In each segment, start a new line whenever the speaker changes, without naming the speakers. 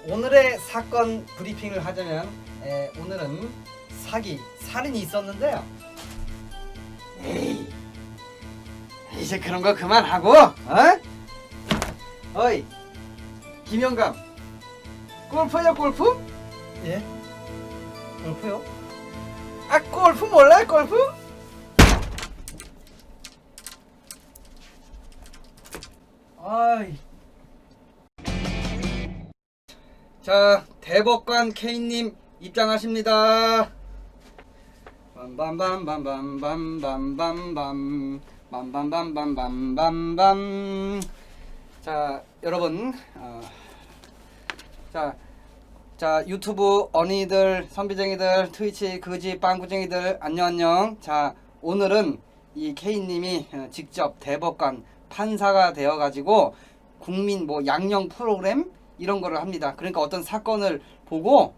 오늘의 사건 브리핑을 하자면 오늘은 살인이 있었는데요. 에이, 이제 그런 거 그만하고, 어이, 김영감, 골프냐 골프?
예? 골프요?
아, 골프 몰라요 골프? 아이. 자, 대법관 K님 입장하십니다. 빰빰빰빰빰빰빰빰빰 빰빰빰빰빰빰빰. 자, 여러분, 자 유튜브 어린이들, 선비쟁이들, 트위치 그지 빵구쟁이들 안녕. 자, 오늘은 이 K님이 직접 대법관 판사가 되어가지고 국민 뭐 양형 프로그램 이런 거를 합니다. 그러니까 어떤 사건을 보고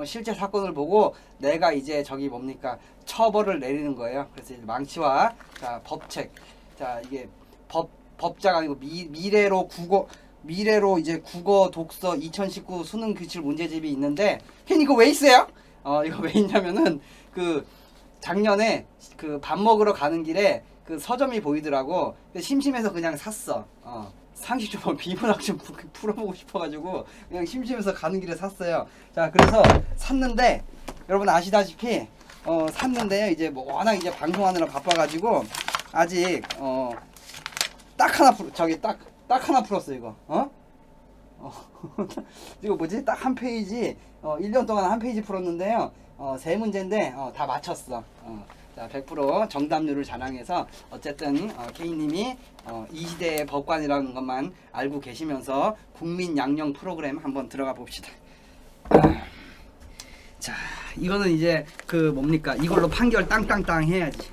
실제 사건을 보고 내가 이제 저기 뭡니까 처벌을 내리는 거예요. 그래서 이제 망치와 자 법책, 자 이게 법자가 아니고 미래로 이제 국어 독서 2019 수능 규칙 문제집이 있는데 괜히 이거 왜 있어요? 이거 왜 있냐면은 그 작년에 그 밥 먹으러 가는 길에 그 서점이 보이더라고. 심심해서 그냥 샀어. 상식 좀 비문학 좀 풀어보고 싶어가지고 그냥 심심해서 가는 길에 샀어요. 자, 그래서 샀는데 여러분 아시다시피 샀는데요. 이제 뭐 워낙 이제 방송하느라 바빠가지고 아직 딱 하나 하나 풀었어 이거. 이거 뭐지? 딱 한 페이지 1년 동안 한 페이지 풀었는데요. 세 문제인데 다 맞췄어. 자, 100% 정답률을 자랑해서 어쨌든 K님이 이 시대의 법관이라는 것만 알고 계시면서 국민 양형 프로그램 한번 들어가 봅시다. 자, 이거는 이제 그 뭡니까 이걸로 판결 땅땅땅 해야지.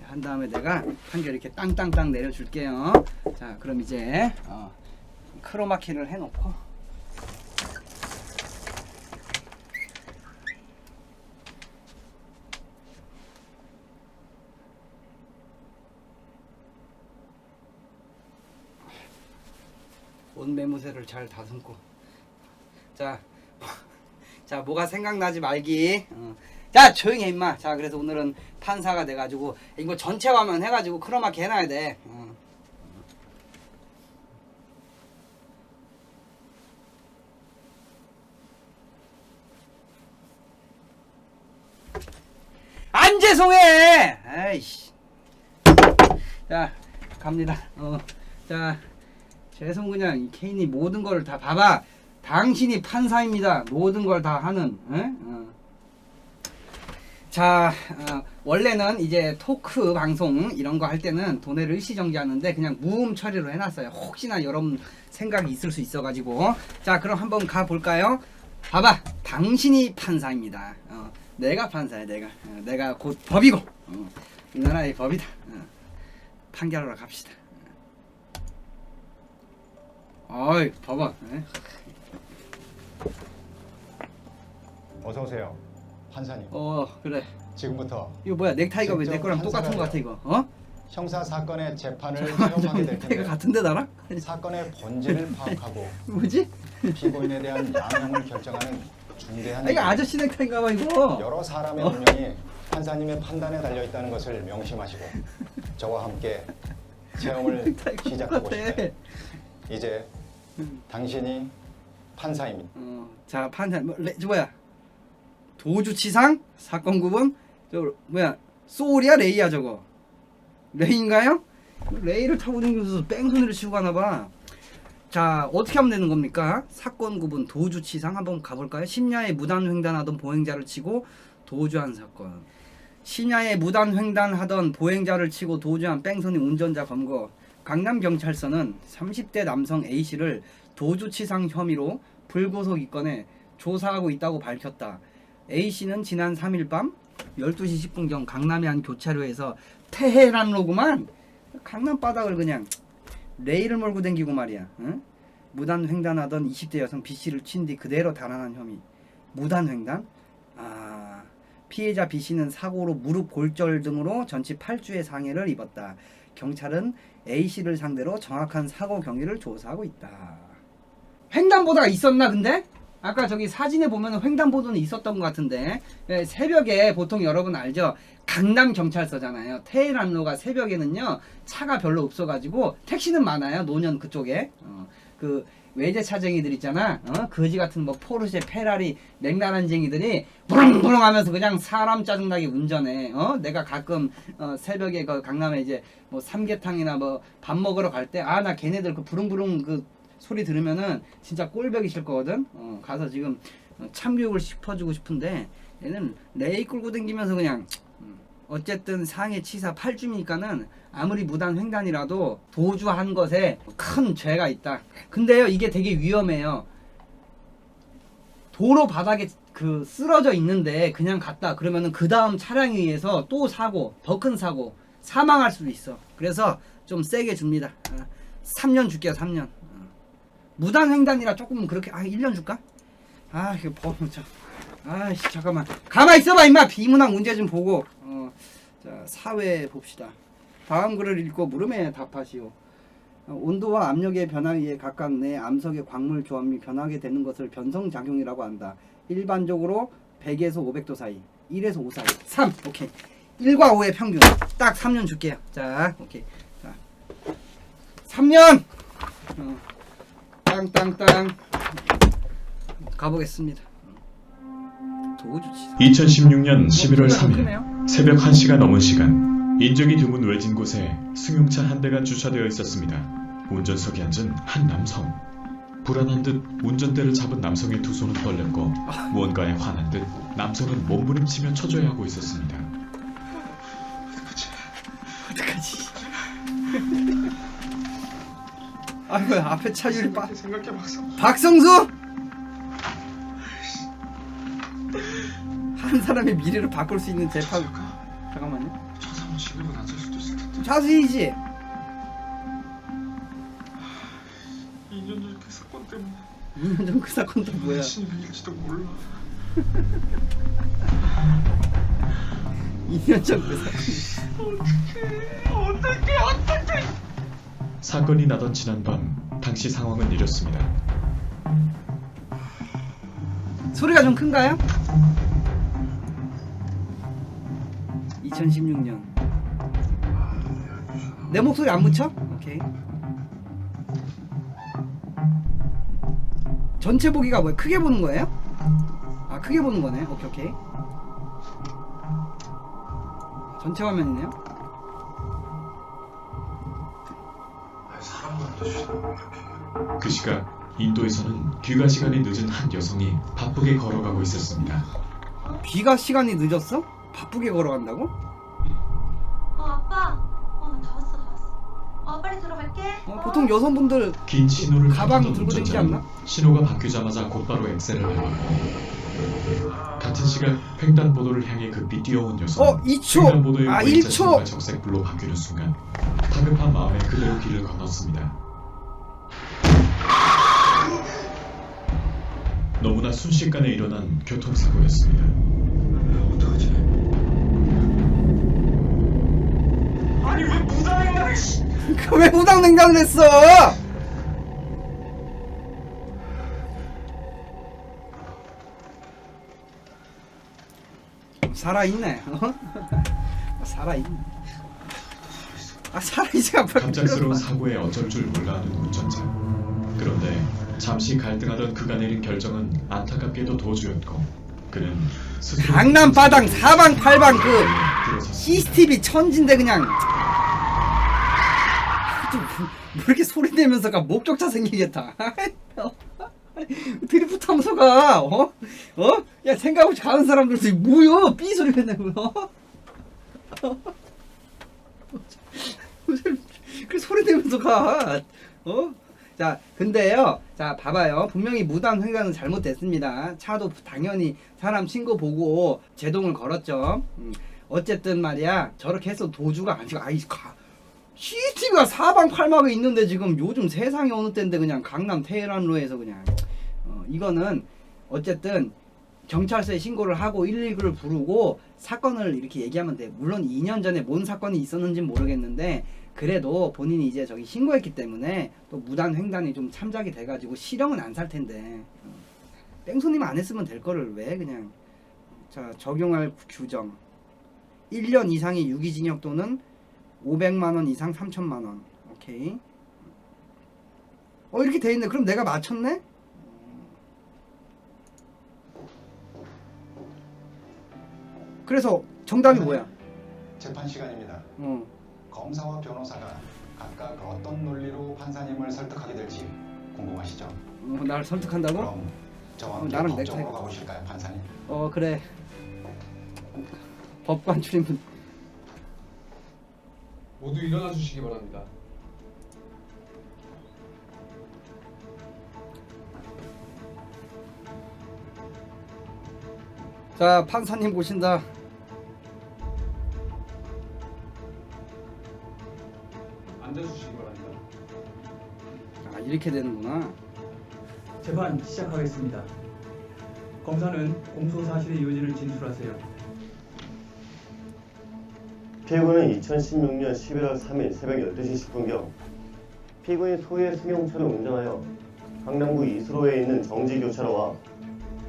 한 다음에 내가 판결 이렇게 땅땅땅 내려줄게요. 자, 그럼 이제 크로마키를 해놓고 온 매무새를 잘 다듬고 자 뭐가 생각나지 말기. 자, 조용히 해 임마. 자, 그래서 오늘은 판사가 돼가지고 이거 전체 화면 해가지고 크로마키 해놔야 돼. 안 죄송해. 아이씨. 자, 갑니다. 자, 죄송 그냥 이 케인이 모든 걸 다 봐봐. 당신이 판사입니다. 모든 걸 다 하는. 자, 원래는 이제 토크 방송 이런 거 할 때는 돈을 일시정지하는데 그냥 무음 처리로 해놨어요. 혹시나 여러분 생각이 있을 수 있어가지고. 자, 그럼 한번 가볼까요? 봐봐, 당신이 판사입니다. 내가 판사야. 내가 곧 법이고 이 나라의 법이다. 판결하러 갑시다. 어이, 봐봐.
어서 오세요, 판사님.
그래.
지금부터
이거 뭐야? 넥타이가 왜 내 거랑 똑같은 거 같아 이거?
형사 사건의 재판을 시험하게 될
넥타이가
텐데
같은데 나랑?
사건의 본질을 파악하고
뭐지?
피고인에 대한 양형을 결정하는 중대한
이거 아저씨 넥타이인가 봐 이거.
여러 사람의 운명이 판사님의 판단에 달려 있다는 것을 명심하시고 저와 함께 체험을
넥타이가
시작하고
똑같아.
싶어요. 이제 당신이 판사입니다.
자, 판사 저 뭐야? 도주치상 사건 구분 저 뭐야? 소울이야 레이야 저거? 레이인가요? 레이를 타고 다니면서 뺑소니를 치고 가나봐. 자, 어떻게 하면 되는 겁니까? 사건 구분 도주치상 한번 가볼까요? 심야에 무단횡단하던 보행자를 치고 도주한 사건. 심야에 무단횡단하던 보행자를 치고 도주한 뺑소니 운전자 검거. 강남경찰서는 30대 남성 A씨를 도주치상 혐의로 불구속 입건해 조사하고 있다고 밝혔다. A씨는 지난 3일 밤 12시 10분경 강남의 한 교차로에서 테헤란로구만. 강남 바닥을 그냥 레일을 몰고 댕기고 말이야. 무단횡단하던 20대 여성 B씨를 친 뒤 그대로 달아난 혐의. 무단횡단? 피해자 B씨는 사고로 무릎 골절 등으로 전치 8주의 상해를 입었다. 경찰은 A씨를 상대로 정확한 사고 경위를 조사하고 있다. 횡단보도가 있었나 근데? 아까 저기 사진에 보면 횡단보도는 있었던 것 같은데 예, 새벽에 보통 여러분 알죠? 강남 경찰서잖아요. 테헤란로가 새벽에는요 차가 별로 없어가지고 택시는 많아요. 노년 그쪽에 그 외제차쟁이들 있잖아. 거지 같은 뭐 포르쉐, 페라리, 맥라렌쟁이들이 부릉부릉 하면서 그냥 사람 짜증나게 운전해. 내가 가끔 새벽에 그 강남에 이제 뭐 삼계탕이나 뭐 밥 먹으러 갈 때 아 나 걔네들 그 부릉부릉 그 소리 들으면은 진짜 꼴보기 싫거든. 가서 지금 참교육을 시켜주고 싶은데 얘는 레이 끌고 다니면서 그냥 어쨌든 상해 치사 8주니까는 아무리 무단 횡단이라도 도주한 것에 큰 죄가 있다. 근데요 이게 되게 위험해요. 도로 바닥에 그 쓰러져 있는데 그냥 갔다 그러면은 그 다음 차량에 의해서 또 사고 더 큰 사고 사망할 수도 있어. 그래서 좀 세게 줍니다. 3년 줄게요. 3년. 무단 횡단이라 조금 그렇게 1년 줄까? 이거 범자. 아이씨 잠깐만 가만히 있어봐 임마. 비문학 문제 좀 보고 자 사회 봅시다. 다음 글을 읽고 물음에 답하시오. 온도와 압력의 변화에 의해 각각 내 암석의 광물 조합이 변하게 되는 것을 변성작용이라고 한다. 일반적으로 100에서 500도 사이 1에서 5 사이 3 오케이 1과 5의 평균 딱 3년 줄게요. 자 오케이 자 3년 땅땅땅 가보겠습니다.
2016년 11월 3일 새벽 1시가 넘은 시간 인적이 드문 외진 곳에 승용차 한 대가 주차되어 있었습니다. 운전석에 앉은 한 남성. 불안한 듯 운전대를 잡은 남성의 두 손은 떨렸고 무언가에 화난 듯 남성은 몸부림치며 초조해 하고 있었습니다.
어떡하지? 아이고 앞에 차율이
생각해
박성수? 한 사람의 미래를 바꿀 수 있는 재판. 잠깐만요.
천사모 진급은 안 살 수도 있을 텐데.
자수이지.
2년 전 그 사건 때문에
2년 전 그 사건 또 뭐야?
신이 밀릴지도 몰라.
2년 전 그 사건.
어떡해.
사건이 나던 지난밤 당시 상황은 이렇습니다.
소리가 좀 큰가요? 2016년. 내 목소리 안 묻혀? 오케이. 전체 보기가 뭐야? 크게 보는 거예요? 크게 보는 거네. 오케이 오케이. 전체 화면이네요.
사람도 안 되시고 이렇게.
그 시각 인도에서는 귀가 시간이 늦은 한 여성이 바쁘게 걸어가고 있었습니다.
귀가 시간이 늦었어? 바쁘게 걸어간다고?
아빠. 나 다 왔어. 빨리 들어갈게.
보통 여성분들
긴 신호를
가방
켜던
들고 다니지
운전자는
않나?
신호가 바뀌자마자 곧바로 엑셀을 밟았고 같은 시각 횡단보도를 향해 급히 뛰어온 여성은
2초!
횡단보도의 V자
1초!
신호가 적색불로 바뀌는 순간 다급한 마음에 그대로 길을 건넜습니다. 너무나 순식간에 일어난 교통사고였습니다.
어떡하지? 아니 왜 무단횡단을
왜 무당냉장을 했어? 살아있네. 살아있네. 살아있지가
갑작스러운 사고에 어쩔 줄 몰라하는 운전자. 그런데 잠시 갈등하던 그가 내린 결정은 안타깝게도 도주였고 그는 스스로
강남 바당 사방팔방 그
들어섰습니다.
CCTV 천진데 그냥 뭐 이렇게 소리 내면서가 목격자 생기겠다. 드리프트 하면서 가. 야 생각 없이 가는 사람들도 뭐야 삐 소리가 내고요. 그 소리 내면서 가. 자 근데요 자 봐봐요 분명히 무단 횡단은 잘못됐습니다. 차도 당연히 사람 신고 보고 제동을 걸었죠. 어쨌든 말이야 저렇게 해서 도주가 아니고 CCTV가 사방팔방에 있는데 지금 요즘 세상이 어느 때인데 그냥 강남 테헤란로에서 그냥 이거는 어쨌든 경찰서에 신고를 하고 119를 부르고 사건을 이렇게 얘기하면 돼. 물론 2년 전에 뭔 사건이 있었는지는 모르겠는데 그래도 본인이 이제 저기 신고했기 때문에 또 무단 횡단이 좀 참작이 돼가지고 실형은 안 살 텐데 뺑소님 안 했으면 될 거를 왜 그냥. 자, 적용할 규정 1년 이상의 유기징역 또는 500만 원 이상 3천만 원. 오케이. 이렇게 돼 있네. 그럼 내가 맞췄네? 그래서 정답이 뭐야?
재판 시간입니다.
어.
검사와 변호사가 각각 어떤 논리로 판사님을 설득하게 될지 궁금하시죠?
나를 설득한다고?
그럼 저와 함께
나랑
법정으로
넥타이
가보실까요, 판사님?
그래. 법관 출입문.
모두 일어나 주시기 바랍니다.
자, 판사님 보신다.
앉아 주시기 바랍니다.
아, 이렇게 되는구나.
재판 시작하겠습니다. 검사는 공소 사실의 요지를 진술하세요.
피고는 2016년 11월 3일 새벽 12시 10분경 피고인 소유의 승용차를 운전하여 강남구 이수로에 있는 정지교차로와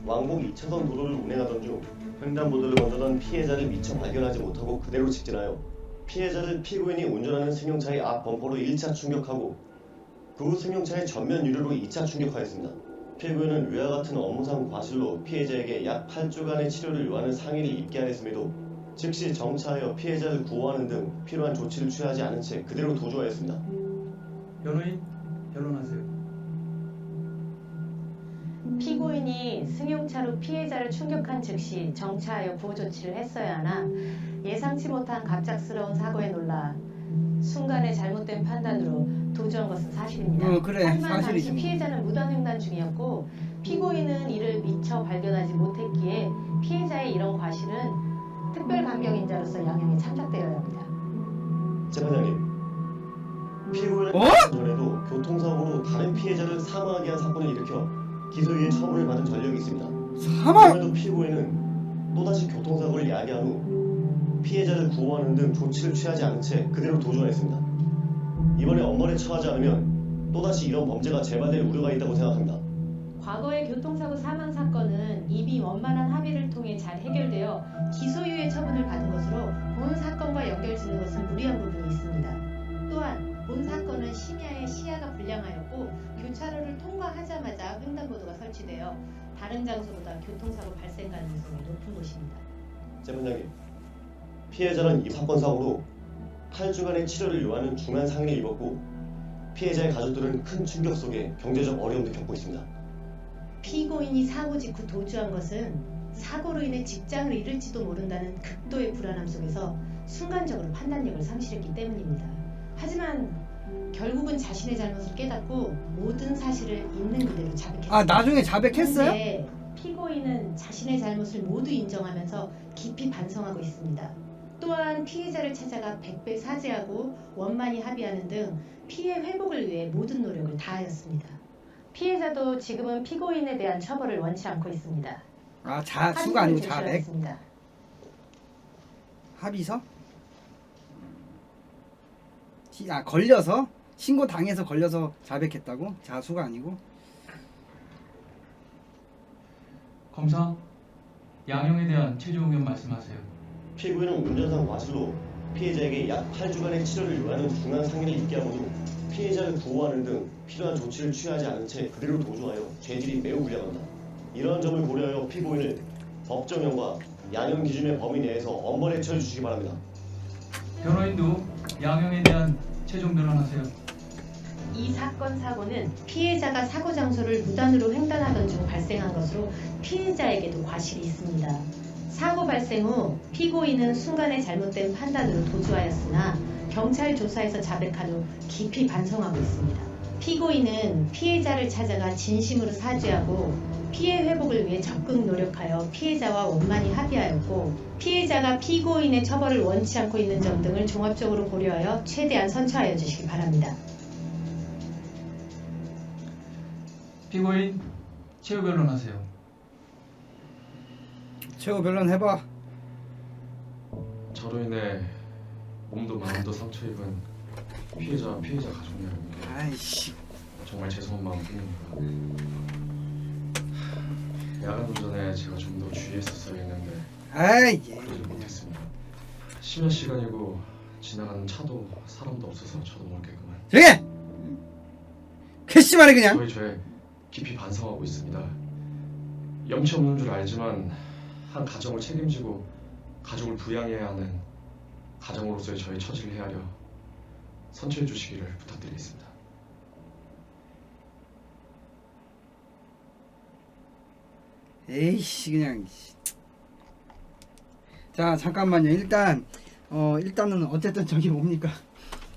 왕복 2차선 도로를 운행하던 중 횡단보도를 건너던 피해자를 미처 발견하지 못하고 그대로 직진하여 피해자를 피고인이 운전하는 승용차의 앞 범퍼로 1차 충격하고 그 후 승용차의 전면 유리로 2차 충격하였습니다. 피고인은 위와 같은 업무상 과실로 피해자에게 약 8주간의 치료를 요하는 상해를 입게 하였음에도 즉시 정차하여 피해자를 구호하는 등 필요한 조치를 취하지 않은 채 그대로 도주하였습니다.
변호인, 변론하세요.
피고인이 승용차로 피해자를 충격한 즉시 정차하여 구호 조치를 했어야 하나 예상치 못한 갑작스러운 사고에 놀라 순간의 잘못된 판단으로 도주한 것은 사실입니다.
그래.
하지만
사실이지.
당시 피해자는 무단횡단 중이었고 피고인은 이를 미처 발견하지 못했기에 피해자의 이런 과실은 특별감경인자로서 양형이 참작되어야 합니다.
재판장님, 피고인은 전에도 교통사고로 다른 피해자를 사망하게 한 사건을 일으켜 기소유예 처분을 받은 전력이 있습니다.
사망!
그럼에도 피고인은 또다시 교통사고를 야기한 후 피해자를 구호하는 등 조치를 취하지 않은 채 그대로 도주하였습니다. 이번에 엄벌에 처하지 않으면 또다시 이런 범죄가 재발될 우려가 있다고 생각합니다.
과거의 교통사고 사망 사건은 이미 원만한 합의를 통해 잘 해결되어 기소유예 처분을 받은 것으로 본 사건과 연결짓는 것은 무리한 부분이 있습니다. 또한 본 사건은 심야에 시야가 불량하였고 교차로를 통과하자마자 횡단보도가 설치되어 다른 장소보다 교통사고 발생 가능성이 높은 곳입니다.
재판장님, 피해자는 이 사건 사고로 8주간의 치료를 요하는 중한 상해를 입었고 피해자의 가족들은 큰 충격 속에 경제적 어려움도 겪고 있습니다.
피고인이 사고 직후 도주한 것은 사고로 인해 직장을 잃을지도 모른다는 극도의 불안함 속에서 순간적으로 판단력을 상실했기 때문입니다. 하지만 결국은 자신의 잘못을 깨닫고 모든 사실을 있는 그대로 자백했습니다.
아, 나중에 자백했어요?
그런데 피고인은 자신의 잘못을 모두 인정하면서 깊이 반성하고 있습니다. 또한 피해자를 찾아가 백배 사죄하고 원만히 합의하는 등 피해 회복을 위해 모든 노력을 다하였습니다. 피해자도 지금은 피고인에 대한 처벌을 원치 않고 있습니다.
아, 수가 아니고 자백.
제출하였습니다.
합의서? 걸려서? 신고 당해서 걸려서 자백했다고? 자수가 아니고?
검사, 양형에 대한 최종 의견 말씀하세요.
피고인은 운전상 과실로 피해자에게 약 8주간의 치료를 요하는 중한 상해를 입게 한 후 피해자를 구호하는 등 필요한 조치를 취하지 않은 채 그대로 도주하여 죄질이 매우 불량합니다. 이러한 점을 고려하여 피고인을 법정형과 양형 기준의 범위 내에서 엄벌에 처해 주시기 바랍니다.
변호인도 양형에 대한 최종 변론하세요.
이 사건 사고는 피해자가 사고 장소를 무단으로 횡단하던 중 발생한 것으로 피해자에게도 과실이 있습니다. 사고 발생 후 피고인은 순간의 잘못된 판단으로 도주하였으나 경찰 조사에서 자백한 후 깊이 반성하고 있습니다. 피고인은 피해자를 찾아가 진심으로 사죄하고 피해 회복을 위해 적극 노력하여 피해자와 원만히 합의하였고 피해자가 피고인의 처벌을 원치 않고 있는 점 등을 종합적으로 고려하여 최대한 선처하여 주시기 바랍니다.
피고인, 최후 변론하세요.
최후 변론 해봐.
저로 인해 몸도 마음도 상처 입은 피해자 가족 여러분께
아이씨.
정말 죄송한 마음뿐입니다. 야간 운전에 제가 좀 더 주의했었어야 했는데
아이 예.
그러지 못했습니다. 심야 시간이고 지나가는 차도 사람도 없어서 저도 모르게 그만.
저기 괘씸하네 그냥.
저희 죄 깊이 반성하고 있습니다. 염치 없는 줄 알지만 한 가정을 책임지고 가족을 부양해야 하는 가정으로서의 저의 처지를 헤아려 선처해 주시기를 부탁드리겠습니다.
에이씨 그냥. 자 잠깐만요. 일단은 어쨌든 저기 뭡니까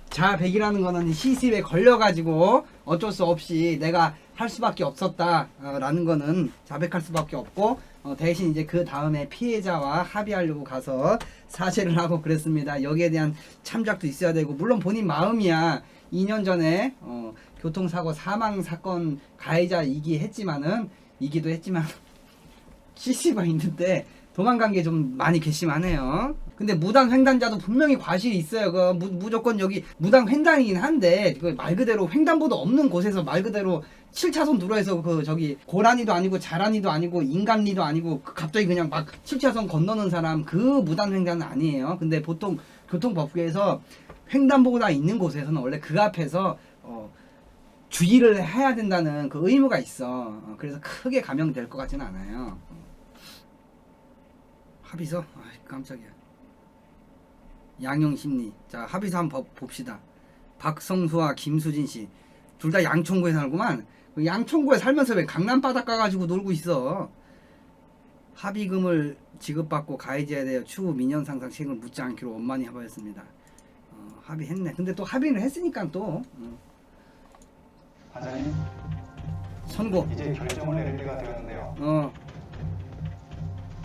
자백이라는 거는 시습에 걸려가지고 어쩔 수 없이 내가 할 수밖에 없었다 라는 거는 자백할 수밖에 없고 대신 이제 그 다음에 피해자와 합의하려고 가서 사죄를 하고 그랬습니다. 여기에 대한 참작도 있어야 되고 물론 본인 마음이야 2년 전에 교통사고 사망 사건 가해자이기도 했지만 CC가 있는데 도망간 게 좀 많이 괘씸하네요. 근데 무단 횡단자도 분명히 과실이 있어요. 그 무조건 여기 무단 횡단이긴 한데 그 말 그대로 횡단보도 없는 곳에서 말 그대로 7차선 도로에서 그 저기 고라니도 아니고 자라니도 아니고 인간리도 아니고 갑자기 그냥 막 7차선 건너는 사람 그 무단 횡단은 아니에요. 근데 보통 교통법규에서 횡단보도가 있는 곳에서는 원래 그 앞에서 주의를 해야 된다는 그 의무가 있어. 그래서 크게 감형될 것 같지는 않아요. 합의서? 아 깜짝이야. 양형심리. 자 합의서 한번 봅시다. 박성수와 김수진씨 둘 다 양천구에 살구만. 양천구에 살면서 왜 강남 바닷가 가가지고 놀고 있어. 합의금을 지급받고 가해자에 대해 추후 민현 상상 책임을 묻지 않기로 원만히 합의했습니다. 합의했네. 근데 또 합의를 했으니까 또
판사님,
선고.
이제 결정을 내릴 때가 되었는데요.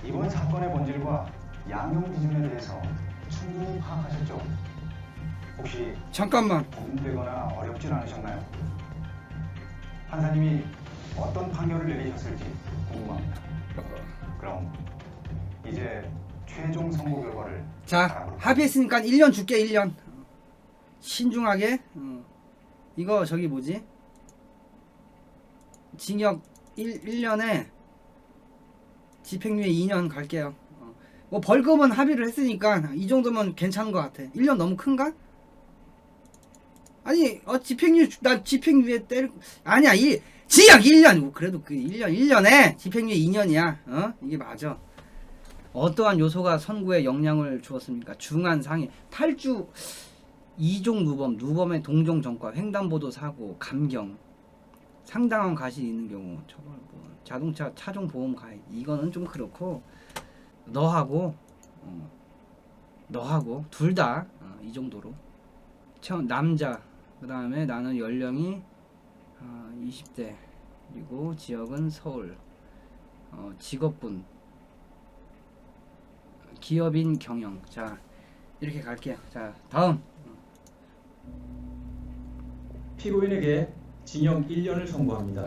이번 사건의 본질과 양형 기준에 대해서 충분히 파악하셨죠? 혹시
잠깐만.
고민되거나 어렵진 않으셨나요? 판사님이 어떤 판결을 내리셨을지 궁금합니다. 그럼 이제 최종 선고 결과를
자 합의했으니까 1년 줄게. 1년 신중하게. 이거 저기 뭐지 징역 1년에 집행유예 2년 갈게요. 뭐 벌금은 합의를 했으니까 이 정도면 괜찮은 것 같아. 1년 너무 큰가? 아니 나 집행유예 아니야 징역 1년. 그래도 그 1년에 집행유예 2년이야. 이게 맞아. 어떠한 요소가 선고에 영향을 주었습니까? 중한 상해 탈주 2종 누범의 동종 전과 횡단보도 사고 감경 상당한 과실이 있는 경우 처벌 자동차 차종 보험 가입 이거는 좀 그렇고 너하고 둘 다 이 정도로 남자 그 다음에 나는 연령이 20대 그리고 지역은 서울 직업군 기업인 경영. 자 이렇게 갈게요. 자 다음
피고인에게 징역 1년을 선고합니다.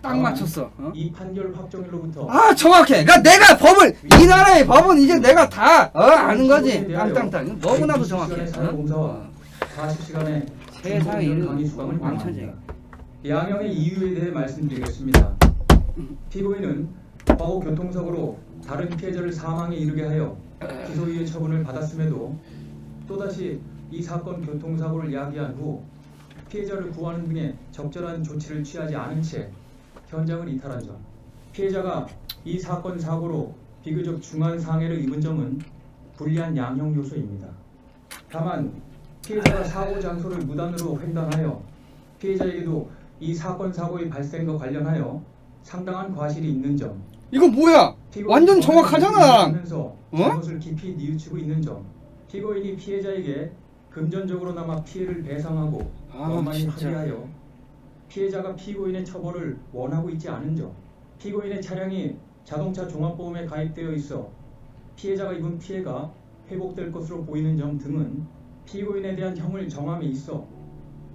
딱 맞췄어.
이 판결 확정일로부터
정확해. 그러니까 내가 법을 이 나라의 법은 이제 내가 다 아는 거지. 땅땅땅. 너무나도 정확해.
공사와 40시간의
세상에 이런
강의 수강을
왕천재.
강화합니다. 양형의 이유에 대해 말씀드리겠습니다. 피고인은 과거 교통사고로 다른 피해자를 사망에 이르게 하여 기소유예 처분을 받았음에도 또다시 이 사건 교통사고를 야기한 후 피해자를 구하는 등의 적절한 조치를 취하지 않은 채 현장을 이탈한 점, 피해자가 이 사건 사고로 비교적 중한 상해를 입은 점은 불리한 양형 요소입니다. 다만 피해자가 사고 장소를 무단으로 횡단하여 피해자에게도 이 사건 사고의 발생과 관련하여 상당한 과실이 있는 점,
이거 뭐야? 완전 정확하잖아.
하면서 잘못을 깊이 뉘우치고 있는 점, 피고인이 피해자에게 금전적으로나마 피해를 배상하고 원만히 합의하여 피해자가 피고인의 처벌을 원하고 있지 않은 점, 피고인의 차량이 자동차 종합보험에 가입되어 있어 피해자가 입은 피해가 회복될 것으로 보이는 점 등은 피고인에 대한 형을 정함에 있어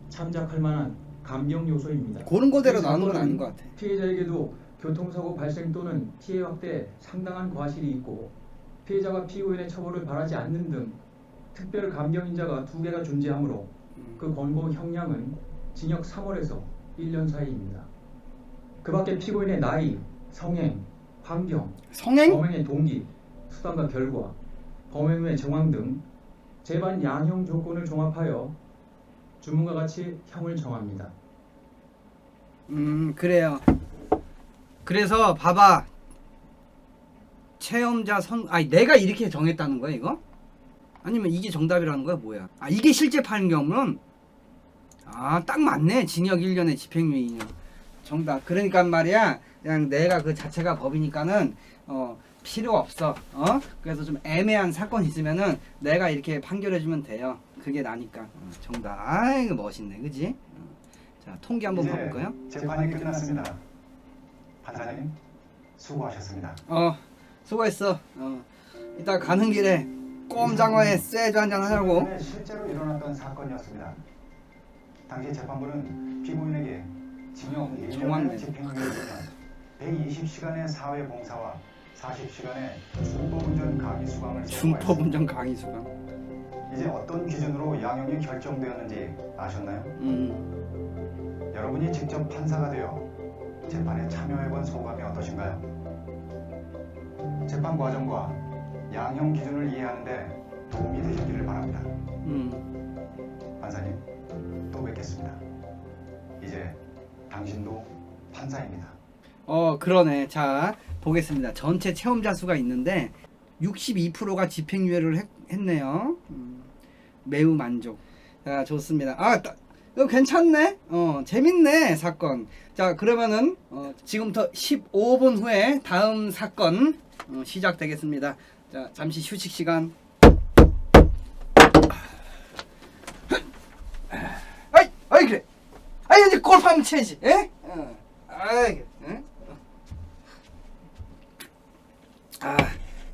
참작할 만한 감경 요소입니다.
고른 거대로 나오는 건 아닌 것 같아.
피해자에게도 교통사고 발생 또는 피해 확대에 상당한 과실이 있고 피해자가 피고인의 처벌을 바라지 않는 등 특별 감경인자가 2개가 존재하므로 그 권고 형량은 징역 3월에서 1년 사이입니다. 그 밖에 피고인의 나이, 성행, 환경,
성행?
범행의 동기, 수단과 결과, 범행 후의 정황 등 재반 양형 조건을 종합하여 주문과 같이 형을 정합니다.
그래요. 그래서 봐봐. 체험자 아니 내가 이렇게 정했다는 거야 이거? 아니면 이게 정답이라는 거야 뭐야? 아 이게 실제 판결은 딱 맞네. 징역 1년에 집행유예 2년. 정답. 그러니까 말이야. 그냥 내가 그 자체가 법이니까는 필요 없어. 그래서 좀 애매한 사건 있으면은 내가 이렇게 판결해주면 돼요. 그게 나니까. 정답. 이거 멋있네, 그지? 자 통계 한번
이제
봐볼까요?
재판이 끝났습니다. 판사님 수고하셨습니다.
수고했어. 이따 가는 길에 꼼장어에 쇠주 한잔 하자고.
이번에 실제로 일어났던 사건이었습니다. 당시 재판부는 피고인에게 징역 1년의 집행유예지만 120시간의 사회 봉사와 40시간의 중법운전 강의 수강을
중법운전 강의 수강.
이제 어떤 기준으로 양형이 결정되었는지 아셨나요? 여러분이 직접 판사가 되어 재판에 참여해본 소감이 어떠신가요? 재판 과정과 양형 기준을 이해하는데 도움이 되셨기를 바랍니다. 판사님, 또 뵙겠습니다. 이제 당신도 판사입니다.
그러네. 자 보겠습니다. 전체 체험자 수가 있는데 62%가 집행유예를 했네요. 매우 만족. 자 좋습니다. 이거 괜찮네. 재밌네 사건. 자 그러면은 지금부터 15분 후에 다음 사건 시작되겠습니다. 자 잠시 휴식 시간. 아이 그래. 이제 골프하면 채지. 에?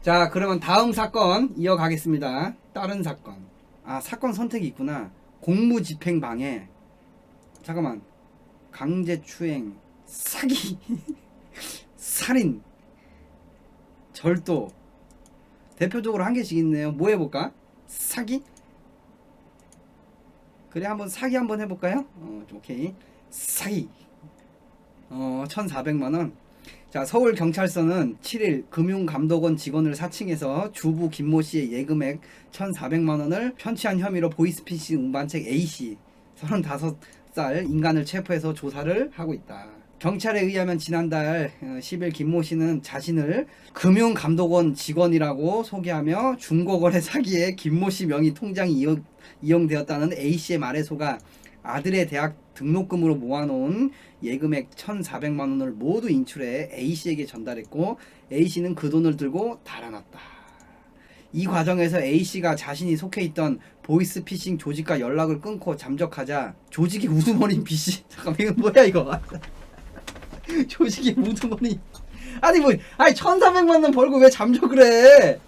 자 그러면 다음 사건 이어가겠습니다. 다른 사건. 사건 선택이 있구나. 공무집행방해. 잠깐만. 강제추행, 사기, 살인, 절도. 대표적으로 한 개씩 있네요. 뭐 해볼까? 사기? 그래 한번 사기 한번 해볼까요? 오케이. 사기. 1,400만원. 자 서울경찰서는 7일 금융감독원 직원을 사칭해서 주부 김모 씨의 예금액 1,400만원을 편취한 혐의로 보이스피싱 운반책 A씨 35살 인간을 체포해서 조사를 하고 있다. 경찰에 의하면 지난달 10일 김모 씨는 자신을 금융감독원 직원이라고 소개하며 중고거래 사기에 김모 씨 명의 통장이 이용되었다는 A씨의 말에 속아 아들의 대학 등록금으로 모아놓은 예금액 1,400만원을 모두 인출해 A씨에게 전달했고 A씨는 그 돈을 들고 달아났다. 이 과정에서 A씨가 자신이 속해 있던 보이스피싱 조직과 연락을 끊고 잠적하자 조직의 우두머리인 B씨 잠깐만 이거 뭐야 이거 조직의 우두머리 아니 1,400만원 벌고 왜 잠적을 해?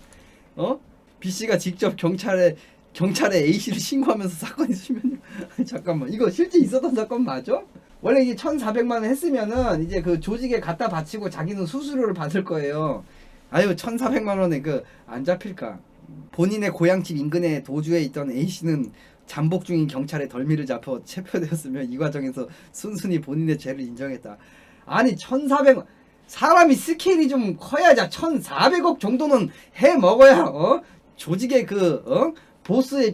B씨가 직접 경찰에 A씨를 신고하면서 사건이 수면 잠깐만 이거 실제 있었던 사건 맞아? 원래 이게 1,400만원 했으면은 이제 그 조직에 갖다 바치고 자기는 수수료를 받을 거예요. 1,400만원에 안 잡힐까? 본인의 고향집 인근에 도주해 있던 A씨는 잠복 중인 경찰에 덜미를 잡혀 체포되었으며 이 과정에서 순순히 본인의 죄를 인정했다. 아니 1,400만 사람이 스케일이 좀 커야지 1,400억 정도는 해 먹어야 조직의 보스의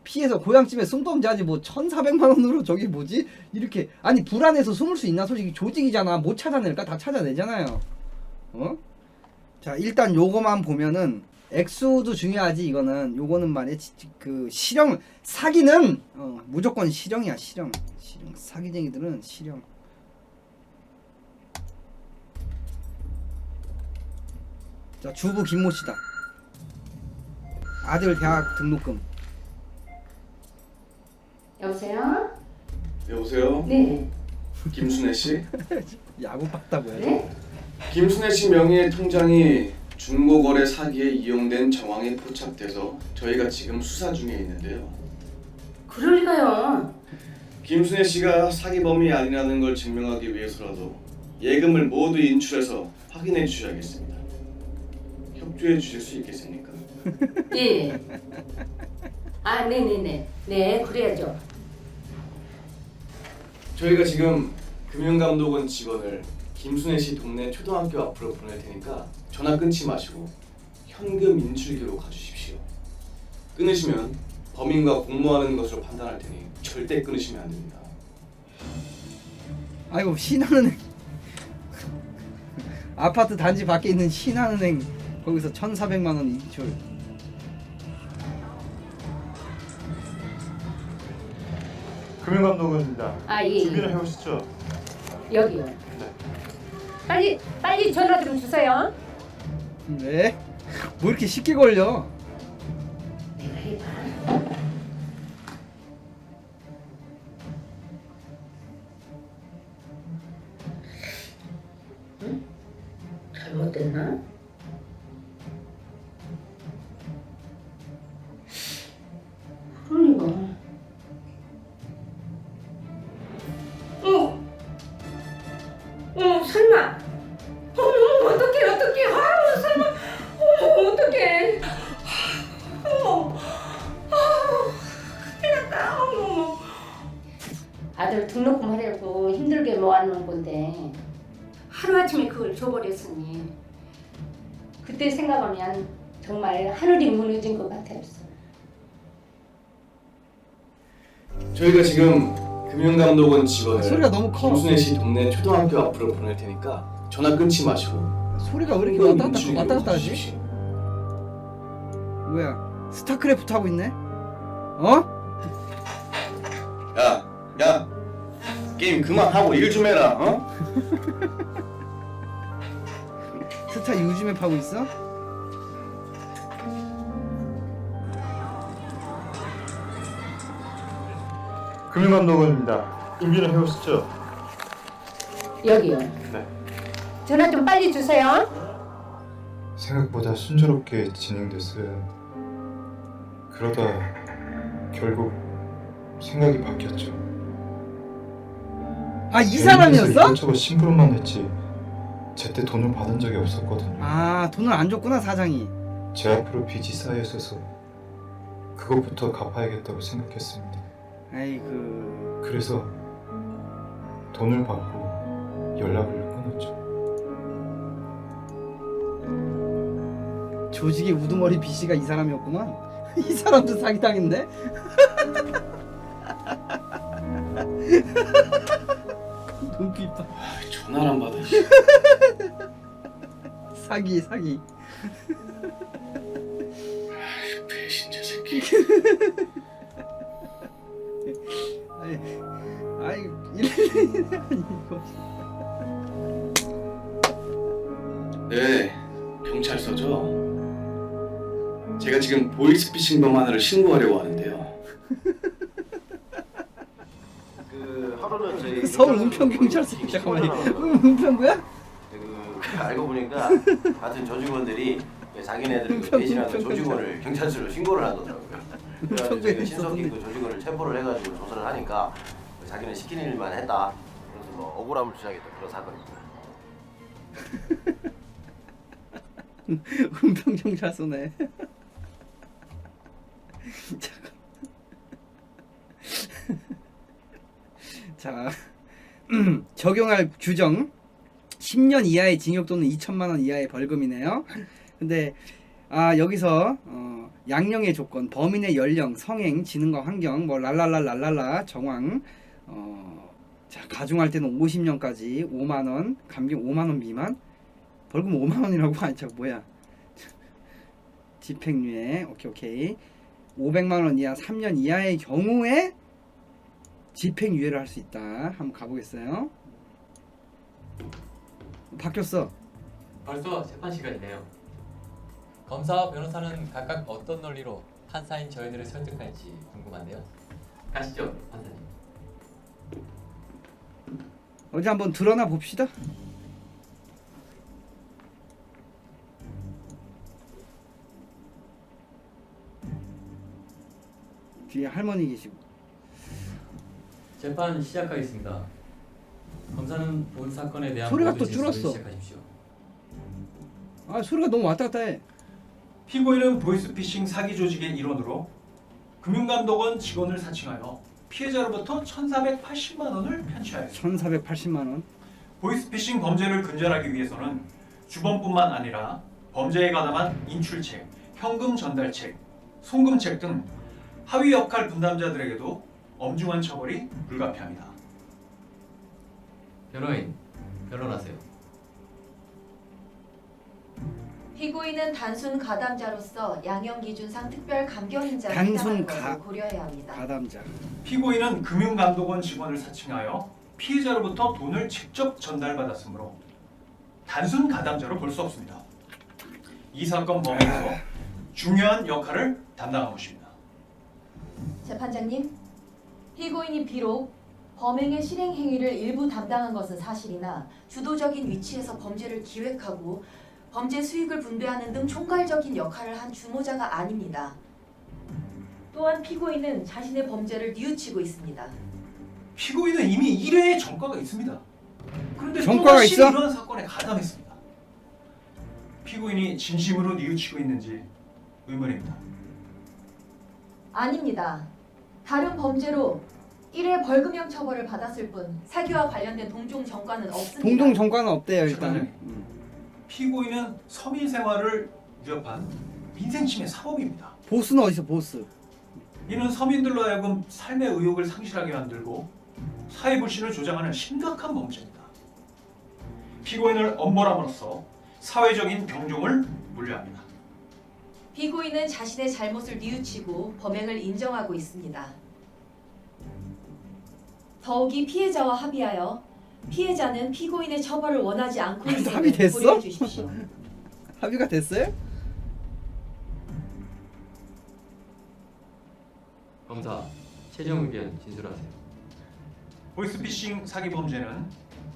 피해서 고향집에 숨던자지 1,400만원으로 저기 뭐지? 이렇게 아니 불안해서 숨을 수 있나? 솔직히 조직이잖아. 못 찾아낼까? 다 찾아내잖아요. 자 일단 요거만 보면은 액수도 중요하지. 요거는 말이야 실형 사기는 무조건 실형이야. 실형 사기쟁이들은 실형. 자 주부 김모씨다. 아들 대학 등록금.
여보세요?
여보세요?
네.
김순애 씨?
야구 봤다고요?
네?
김순애 씨 명의의 통장이 중고거래 사기에 이용된 정황이 포착돼서 저희가 지금 수사 중에 있는데요.
그럴 리가요.
김순애 씨가 사기범이 아니라는 걸 증명하기 위해서라도 예금을 모두 인출해서 확인해 주셔야겠습니다. 협조해 주실 수 있겠습니까?
예.
아, 네네네. 네, 그래야죠.
저희가 지금 금융감독원 직원을 김순애 씨 동네 초등학교 앞으로 보낼 테니까 전화 끊지 마시고 현금 인출기로 가주십시오. 끊으시면 범인과 공모하는 것으로 판단할 테니 절대 끊으시면 안 됩니다.
아이고 신한은행 아파트 단지 밖에 있는 신한은행 거기서 1,400만 원 인출.
금융감독원입니다.
아, 예.
준비를 해오시죠.
여기요. 빨리 전화 좀 주세요.
왜? 뭐 이렇게 쉽게 걸려?
내가 해봐. 응? 잘못됐나? 그러니까. 설마. 어떡해. 아유, 설마. 어떡해. 큰일 났다. 아들 등록금 하려고 힘들게 모아놓은 건데 하루아침에 그걸 줘버렸으니 그때 생각하면 정말 하늘이 무너진 것 같아요.
저희가 지금 금융감독원 직원을
소리가 너무 커.
김순애 씨 동네 초등학교 앞으로 보낼 테니까 전화 끊지 마시고
소리가 왜 이렇게
현금
왔다
인출기로
갔다 하지?
가주십시오.
뭐야? 스타크래프트 하고 있네? 어?
야, 게임 그만하고 일 좀 해라. 어?
스타 유즈맵 하고 있어?
금융감독원입니다. 준비를 해오시죠.
여기요.
네.
전화 좀 빨리 주세요.
생각보다 순조롭게 진행됐어요. 그러다 결국 생각이 바뀌었죠.
아 이 사람이었어?
이것저것 심부름만 했지 제때 돈을 받은 적이 없었거든요.
아 돈을 안 줬구나 사장이.
제 앞으로 빚이 쌓여 있어서 그것부터 갚아야겠다고 생각했습니다.
아이고.
그래서 돈을 받고 연락을 끊었죠.
조직의 우두머리 B씨가 이 사람이었구만. 이 사람도 사기당했네. 눈빛 봐.
전화를 안 받아.
사기.
배신자 새끼.
아이 이거.
네, 경찰서죠. 제가 지금 보이스피싱범 하나를 신고하려고 하는데요.
그 하루는 저희
서울 은평경찰서. 잠깐만. 은평구야?
알고 보니까 같은 조직원들이 자기네들 그 배신하는 조직원을 경찰서로 신고를 하더라고요. 그래서 저희가 신속히 그 조직원을 체포를 해가지고 조사를 하니까 자기는 시키는 일만 했다. 그래서 뭐 억울함을 주장했던 그런 사건입니다.
은평경찰서네. 자, 적용할 규정 10년 이하의 징역 또는 2천만 원 이하의 벌금이네요. 근데 여기서 양형의 조건, 범인의 연령, 성행, 지능과 환경, 뭐 랄랄라 정황, 자 가중할 때는 50년까지 5만 원, 감경 5만 원 미만, 벌금 5만 원이라고 하니까 뭐야? 집행유예, 오케이. 500만 원 이하 3년 이하의 경우에 집행유예를 할 수 있다. 한번 가보겠어요. 바뀌었어.
벌써 재판 시간이네요. 검사와 변호사는 각각 어떤 논리로 판사인 저희들을 설득할지 궁금한데요. 가시죠, 판사님.
어디 한번 드러나 봅시다. 뒤에 할머니 계시고.
재판 시작하겠습니다. 검사는 본 사건에 대한
소리가
모든
또
진술을
줄었어.
시작하십시오.
소리가 너무 왔다 갔다 해.
피고인은 보이스피싱 사기 조직의 일원으로 금융감독원 직원을 사칭하여 피해자로부터 1,480만 원을 편취하였습니다.
1,480만 원.
보이스피싱 범죄를 근절하기 위해서는 주범뿐만 아니라 범죄에 가담한 인출책, 현금 전달책, 송금책 등 하위 역할 분담자들에게도 엄중한 처벌이 불가피합니다.
변호인, 변론하세요.
피고인은 단순 가담자로서 양형기준상 특별 감경인자에
단순
해당하는 것을 고려해야 합니다.
가담자.
피고인은 금융감독원 직원을 사칭하여 피해자로부터 돈을 직접 전달받았으므로 단순 가담자로 볼 수 없습니다. 이 사건 범행에서 중요한 역할을 담당한 것입니다.
재판장님, 피고인이 비록 범행의 실행 행위를 일부 담당한 것은 사실이나 주도적인 위치에서 범죄를 기획하고 범죄 수익을 분배하는 등 총괄적인 역할을 한 주모자가 아닙니다. 또한 피고인은 자신의 범죄를 뉘우치고 있습니다.
피고인은 이미 1회의 전과가 있습니다. 그런데
전과가
또다시
있어?
이러한 사건에 가담했습니다. 피고인이 진심으로 뉘우치고 있는지 의문입니다.
아닙니다. 다른 범죄로 1회 벌금형 처벌을 받았을 뿐 사기와 관련된 동종 전과는 없습니다.
동종 전과는 없대요 일단.
재판장님, 피고인은 서민 생활을 위협한 민생침해 사범입니다.
보스는 어디서 보스?
이는 서민들로 하여금 삶의 의욕을 상실하게 만들고 사회 불신을 조장하는 심각한 범죄입니다. 피고인을 엄벌함으로써 사회적인 병종을 물려합니다.
피고인은 자신의 잘못을 뉘우치고 범행을 인정하고 있습니다. 더욱이 피해자와 합의하여 피해자는 피고인의 처벌을 원하지 않고 있음을
합의됐어?
고려해 주십시오.
합의가 됐어요?
검사, 최종 의견 진술하세요.
보이스피싱 사기 범죄는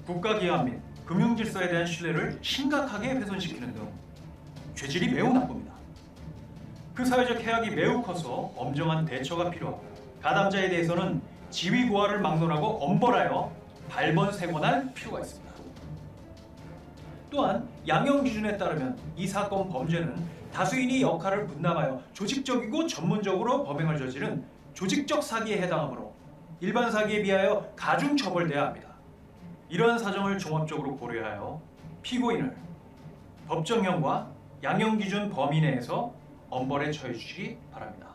국가기관 및 금융질서에 대한 신뢰를 심각하게 훼손시키는 등 죄질이 매우 나쁩니다. 그 사회적 해악이 매우 커서 엄정한 대처가 필요하고 가담자에 대해서는 지위 고하를 막론하고 엄벌하여 발본색원할 필요가 있습니다. 또한 양형 기준에 따르면 이 사건 범죄는 다수인이 역할을 분담하여 조직적이고 전문적으로 범행을 저지른 조직적 사기에 해당하므로 일반 사기에 비하여 가중 처벌돼야 합니다. 이러한 사정을 종합적으로 고려하여 피고인을 법정형과 양형 기준 범위 내에서 엄벌에 처해 주시기 바랍니다.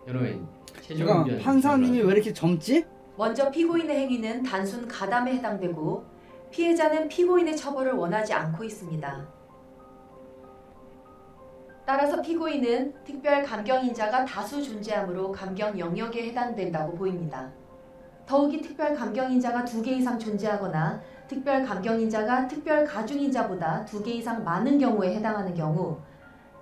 변호인, 최종
잠깐
의견
판사님이 왜 이렇게 젊지?
먼저 피고인의 행위는 단순 가담에 해당되고 피해자는 피고인의 처벌을 원하지 않고 있습니다. 따라서 피고인은 특별 감경인자가 다수 존재하므로 감경 영역에 해당된다고 보입니다. 더욱이 특별 감경인자가 2개 이상 존재하거나 특별 감경인자가 특별 가중인자보다 2개 이상 많은 경우에 해당하는 경우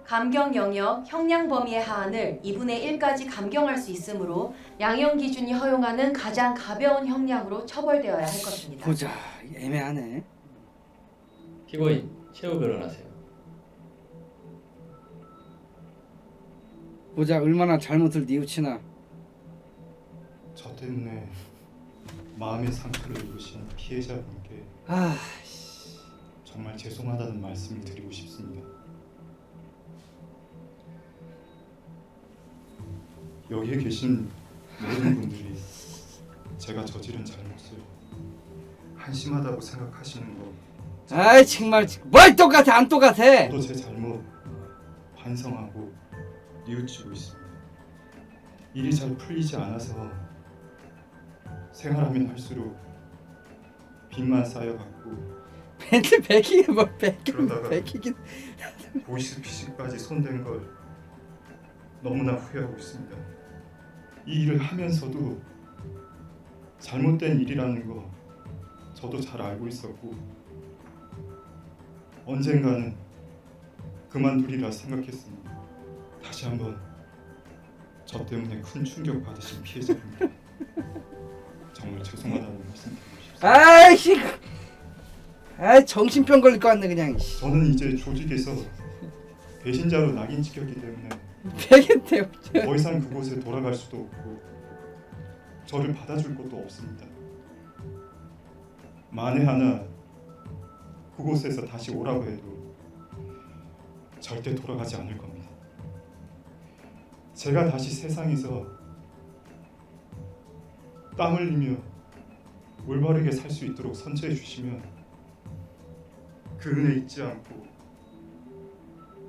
감경 영역 형량 범위의 하한을 2분의 1까지 감경할 수 있으므로 양형 기준이 허용하는 가장 가벼운 형량으로 처벌되어야 할 것입니다.
보자, 애매하네.
피고인, 최후 변론하세요.
보자 얼마나 잘못을 뉘우치나.
저 때문에 마음의 상처를 입으신 피해자분께 정말 죄송하다는 말씀을 드리고 싶습니다. 여기에 계신 모든 분들이 제가 저지른 잘못을 한심하다고 생각하시는 거
아이 정말 뭘 똑같아 안 똑같아.
저도 제 잘못 반성하고 뉘우치고 있습니다. 일이 잘 풀리지 않아서 생활하면 할수록 빚만 쌓여갖고
멘트 베끼긴 뭘
그러다가
베끼긴.
보이스피싱까지 손댄 걸 너무나 후회하고 있습니다. 이 일을 하면서도 잘못된 일이라는 거 저도 잘 알고 있었고 언젠가는 그만두리라 생각했습니다. 다시 한번 저 때문에 큰 충격 받으신 피해자분께 정말 죄송하다는 말씀 드리고 싶습니다.
아이씨, 아이 정신병 걸릴 것 같네 그냥.
저는 이제 조직에서 배신자로 낙인 찍혔기 때문에 더 이상 그곳에 돌아갈 수도 없고 저를 받아줄 곳도 없습니다. 만에 하나 그곳에서 다시 오라고 해도 절대 돌아가지 않을 겁니다. 제가 다시 세상에서 땀 흘리며 올바르게 살 수 있도록 선처해 주시면 그 은혜 잊지 않고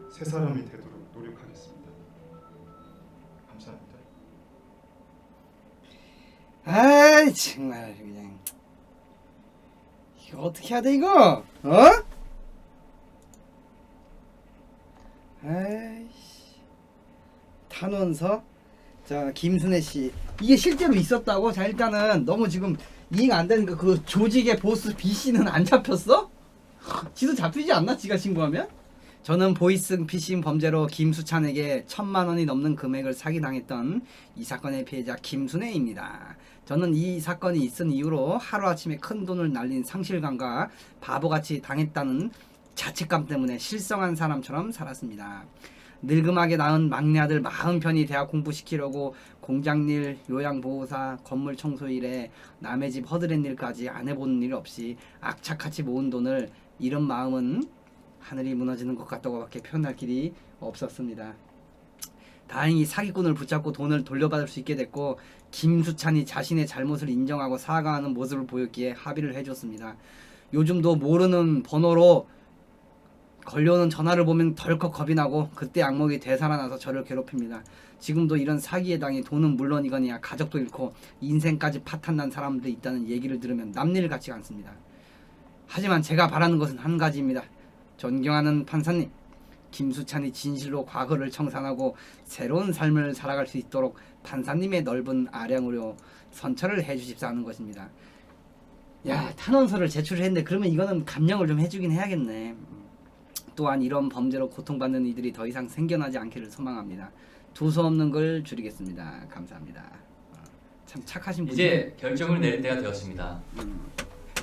새 사람이 되도록 노력하겠습니다. 감사합니다.
아이 정말 그냥 이거 어떻게 해야 돼 이거? 어? 아이씨 탄원서. 자 김순애 씨 이게 실제로 있었다고? 자 일단은 너무 지금 이해가 안 되는 거 그 조직의 보스 B 씨는 안 잡혔어? 지도 잡히지 않나? 지가 신고하면? 저는 보이스피싱 범죄로 김수찬에게 1,000만 원이 넘는 금액을 사기당했던 이 사건의 피해자 김순애입니다. 저는 이 사건이 있은 이후로 하루아침에 큰 돈을 날린 상실감과 바보같이 당했다는 자책감 때문에 실성한 사람처럼 살았습니다. 늙음하게 낳은 막내 아들 마음 편히 대학 공부시키려고 공장일, 요양보호사, 건물 청소일에 남의 집 허드렛 일까지 안 해보는 일 없이 악착같이 모은 돈을 잃은 마음은 하늘이 무너지는 것 같다고밖에 표현할 길이 없었습니다. 다행히 사기꾼을 붙잡고 돈을 돌려받을 수 있게 됐고 김수찬이 자신의 잘못을 인정하고 사과하는 모습을 보였기에 합의를 해줬습니다. 요즘도 모르는 번호로 걸려오는 전화를 보면 덜컥 겁이 나고 그때 악몽이 되살아나서 저를 괴롭힙니다. 지금도 이런 사기에 당해 돈은 물론이거니와 가족도 잃고 인생까지 파탄난 사람들이 있다는 얘기를 들으면 남일 같지가 않습니다. 하지만 제가 바라는 것은 한 가지입니다. 존경하는 판사님, 김수찬이 진실로 과거를 청산하고 새로운 삶을 살아갈 수 있도록 판사님의 넓은 아량으로 선처를 해주십사 하는 것입니다. 야 탄원서를 제출했는데 그러면 이거는 감형을 좀 해주긴 해야겠네. 또한 이런 범죄로 고통받는 이들이 더 이상 생겨나지 않기를 소망합니다. 두서없는 걸 줄이겠습니다. 감사합니다. 참 착하신 분이에요.
이제 결정을 내릴 때가 되었습니다.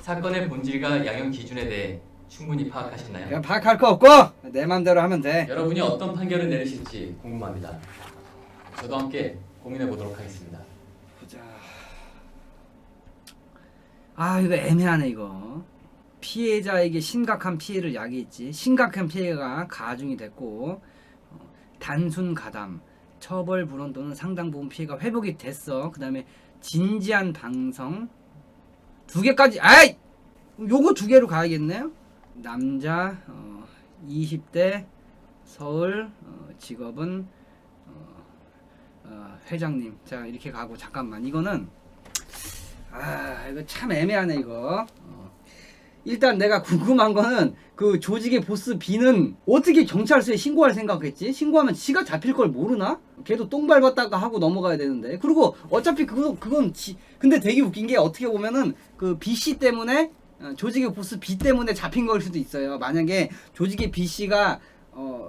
사건의 본질과 양형 기준에 대해 충분히 파악하셨나요?
그냥 파악할 거 없고 내 맘대로 하면 돼.
여러분이 어떤 판결을 내리실지 궁금합니다. 저도 함께 고민해 보도록 하겠습니다.
보자. 아 이거 애매하네 이거. 피해자에게 심각한 피해를 야기했지. 심각한 피해가 가중이 됐고 단순 가담, 처벌 불원 또는 상당 부분 피해가 회복이 됐어. 그 다음에 진지한 방성 2개까지. 아이! 요거 2개로 가야겠네요. 남자 20대 서울 직업은 회장님. 자 이렇게 가고 잠깐만 이거는 이거 참 애매하네 이거. 일단 내가 궁금한 거는 그 조직의 보스 B는 어떻게 경찰서에 신고할 생각했지? 신고하면 지가 잡힐 걸 모르나? 걔도 똥 밟았다가 하고 넘어가야 되는데. 그리고 어차피 그건 근데 되게 웃긴 게 어떻게 보면은 그 B씨 때문에 조직의 보스 B 때문에 잡힌 걸 수도 있어요. 만약에 조직의 B씨가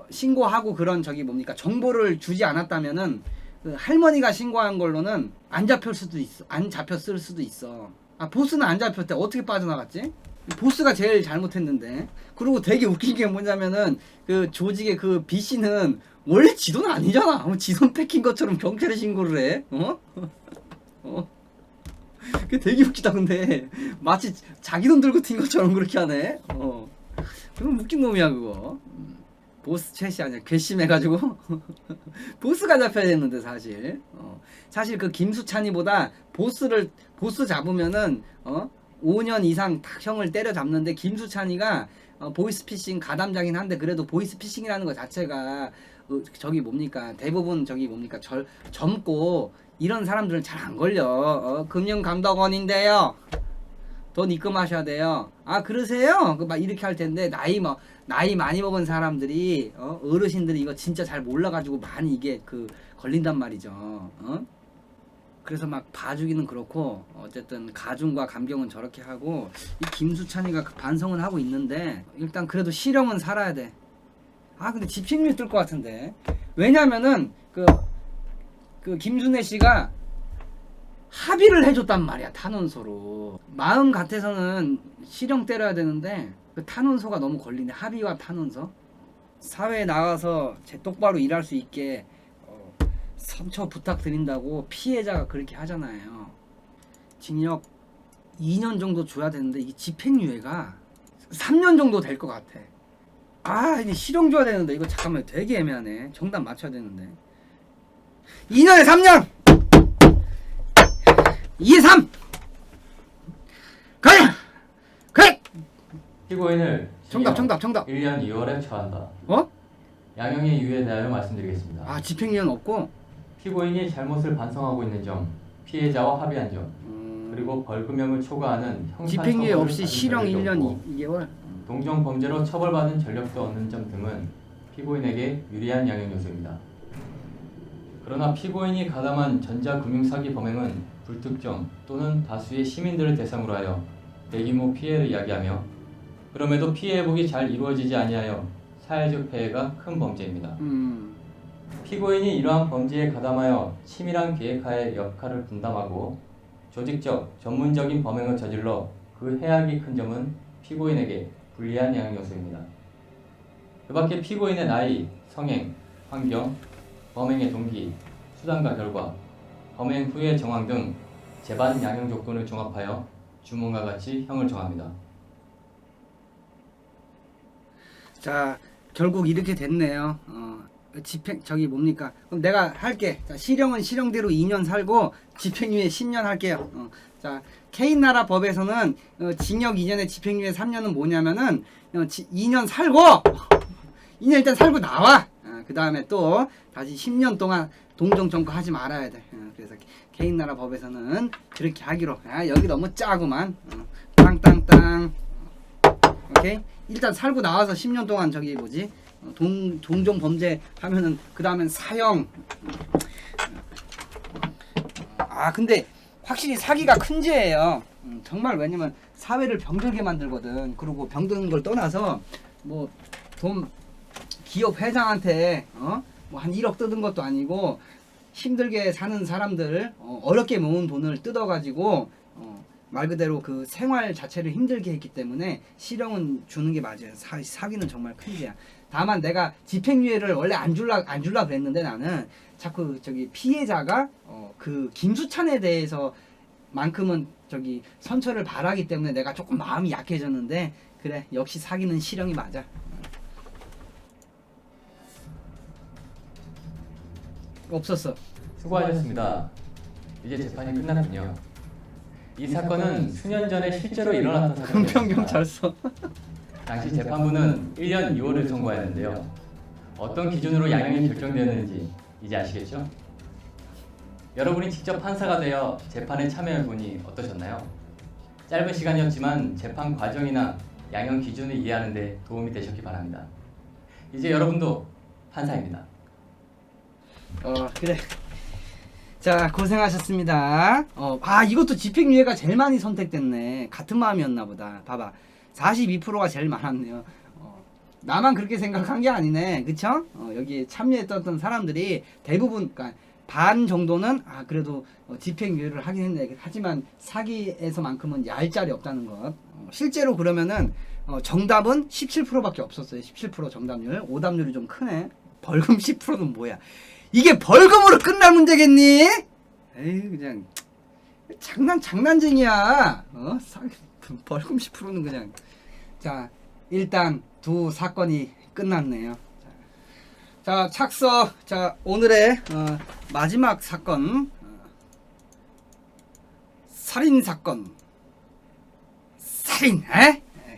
신고하고 그런 정보를 주지 않았다면은 그 할머니가 신고한 걸로는 안 잡혔을 수도 있어. 보스는 안 잡혔대. 어떻게 빠져나갔지? 보스가 제일 잘못했는데. 그리고 되게 웃긴 게 뭐냐면은 그 조직의 그 B씨는 원래 지도는 아니잖아. 지돈 뺏긴 것처럼 경찰에 신고를 해. 그게 되게 웃기다. 근데 마치 자기 돈 들고 튄 것처럼 그렇게 하네. 그럼 웃긴 놈이야 그거. 보스 최씨 아니야. 괘씸해가지고 보스가 잡혀야 되는데 사실. 사실 그 김수찬이보다 보스 잡으면은 5년 이상 딱 형을 때려잡는데 김수찬이가 보이스피싱 가담자긴 한데 그래도 보이스피싱이라는 것 자체가 대부분 젊고 이런 사람들은 잘 안 걸려. 금융감독원인데요. 돈 입금하셔야 돼요. 아 그러세요? 막 이렇게 할 텐데 나이 많이 먹은 사람들이 어르신들이 이거 진짜 잘 몰라가지고 많이 이게 걸린단 말이죠. 그래서 막 봐주기는 그렇고 어쨌든 가중과 감경은 저렇게 하고 이 김수찬이가 반성은 하고 있는데 일단 그래도 실형은 살아야 돼. 근데 집행유예 뜰 것 같은데. 왜냐면은 그 김순애 씨가 합의를 해줬단 말이야 탄원서로. 마음 같아서는 실형 때려야 되는데 그 탄원서가 너무 걸리네. 합의와 탄원서. 사회에 나가서 똑바로 일할 수 있게 선처 부탁드린다고 피해자가 그렇게 하잖아요. 징역 2년 정도 줘야 되는데 이게 집행유예가 3년 정도 될 것 같아. 아 이게 실형 줘야 되는데 이거 잠깐만 되게 애매하네. 정답 맞춰야 되는데 2년에 3년 2에 3 그래
피고인을
정답
1년 2월에 처한다.
어?
양형의 이유에 대하여 말씀드리겠습니다.
아 집행유예는 없고
피고인이 잘못을 반성하고 있는 점, 피해자와 합의한 점, 그리고 벌금형을 초과하는 형사
집행유예
처벌을
없이
받은
실형
적이
1년
없고
2개월
동종 범죄로 처벌받은 전력도 없는 점 등은 피고인에게 유리한 양형 요소입니다. 그러나 피고인이 가담한 전자금융사기 범행은 불특정 또는 다수의 시민들을 대상으로 하여 대규모 피해를 야기하며 그럼에도 피해 회복이 잘 이루어지지 아니하여 사회적 폐해가 큰 범죄입니다. 피고인이 이러한 범죄에 가담하여 치밀한 계획하에 역할을 분담하고 조직적, 전문적인 범행을 저질러 그 해악이 큰 점은 피고인에게 불리한 양형 요소입니다. 그 밖에 피고인의 나이, 성행, 환경, 범행의 동기, 수단과 결과, 범행 후의 정황 등 재반 양형 조건을 종합하여 주문과 같이 형을 정합니다.
자 결국 이렇게 됐네요. 집행 저기 뭡니까? 그럼 내가 할게. 자, 실형은 실형대로 2년 살고 집행유예 10년 할게요. 자 K 나라 법에서는 징역 2년에 집행유예 3년은 뭐냐면은 2년 살고 2년 일단 살고 나와. 그 다음에 또 다시 10년 동안 동정 청구하지 말아야 돼. 그래서 K 나라 법에서는 그렇게 하기로. 여기 너무 짜구만. 땅땅땅. 오케이. 일단 살고 나와서 10년 동안 저기 뭐지? 동종 범죄 하면은 그 다음엔 사형. 근데 확실히 사기가 큰 죄예요. 정말 왜냐면 사회를 병들게 만들거든. 그리고 병드는 걸 떠나서 뭐 돈 기업 회장한테 뭐 한 1억 뜯은 것도 아니고 힘들게 사는 사람들 어렵게 모은 돈을 뜯어가지고 말 그대로 그 생활 자체를 힘들게 했기 때문에 실형은 주는 게 맞아요. 사기는 정말 큰 죄야. 다만 내가 집행유예를 원래 안 줄라 그랬는데 나는 자꾸 저기 피해자가 그 김수찬에 대해서 만큼은 저기 선처를 바라기 때문에 내가 조금 마음이 약해졌는데 그래 역시 사기는 실형이 맞아. 없었어.
수고하셨습니다. 이제 재판이 끝났군요. 이 사건은 수년 전에 실제로 일어났던 사건입니다.
금평경찰서.
당시 재판부는 1년 2월을 선고하였는데요. 어떤 기준으로 양형이 결정되었는지 이제 아시겠죠? 여러분이 직접 판사가 되어 재판에 참여해보니 어떠셨나요? 짧은 시간이었지만 재판 과정이나 양형 기준을 이해하는 데 도움이 되셨기 바랍니다. 이제 여러분도 판사입니다.
그래. 자 고생하셨습니다. 이것도 집행유예가 제일 많이 선택됐네. 같은 마음이었나 보다. 봐봐 42%가 제일 많았네요. 나만 그렇게 생각한 게 아니네. 그쵸? 여기 참여했던 사람들이 대부분 그러니까 반 정도는 그래도 집행유예를 하긴 했네. 하지만 사기에서만큼은 얄짤이 없다는 것. 실제로 그러면은 정답은 17%밖에 없었어요. 17% 정답률. 오답률이 좀 크네. 벌금 10%는 뭐야? 이게 벌금으로 끝날 문제겠니? 에이 그냥 장난쟁이야. 벌금 10%는 그냥. 자 일단 두 사건이 끝났네요. 자 착석. 자 오늘의 마지막 사건 살인 사건. 살인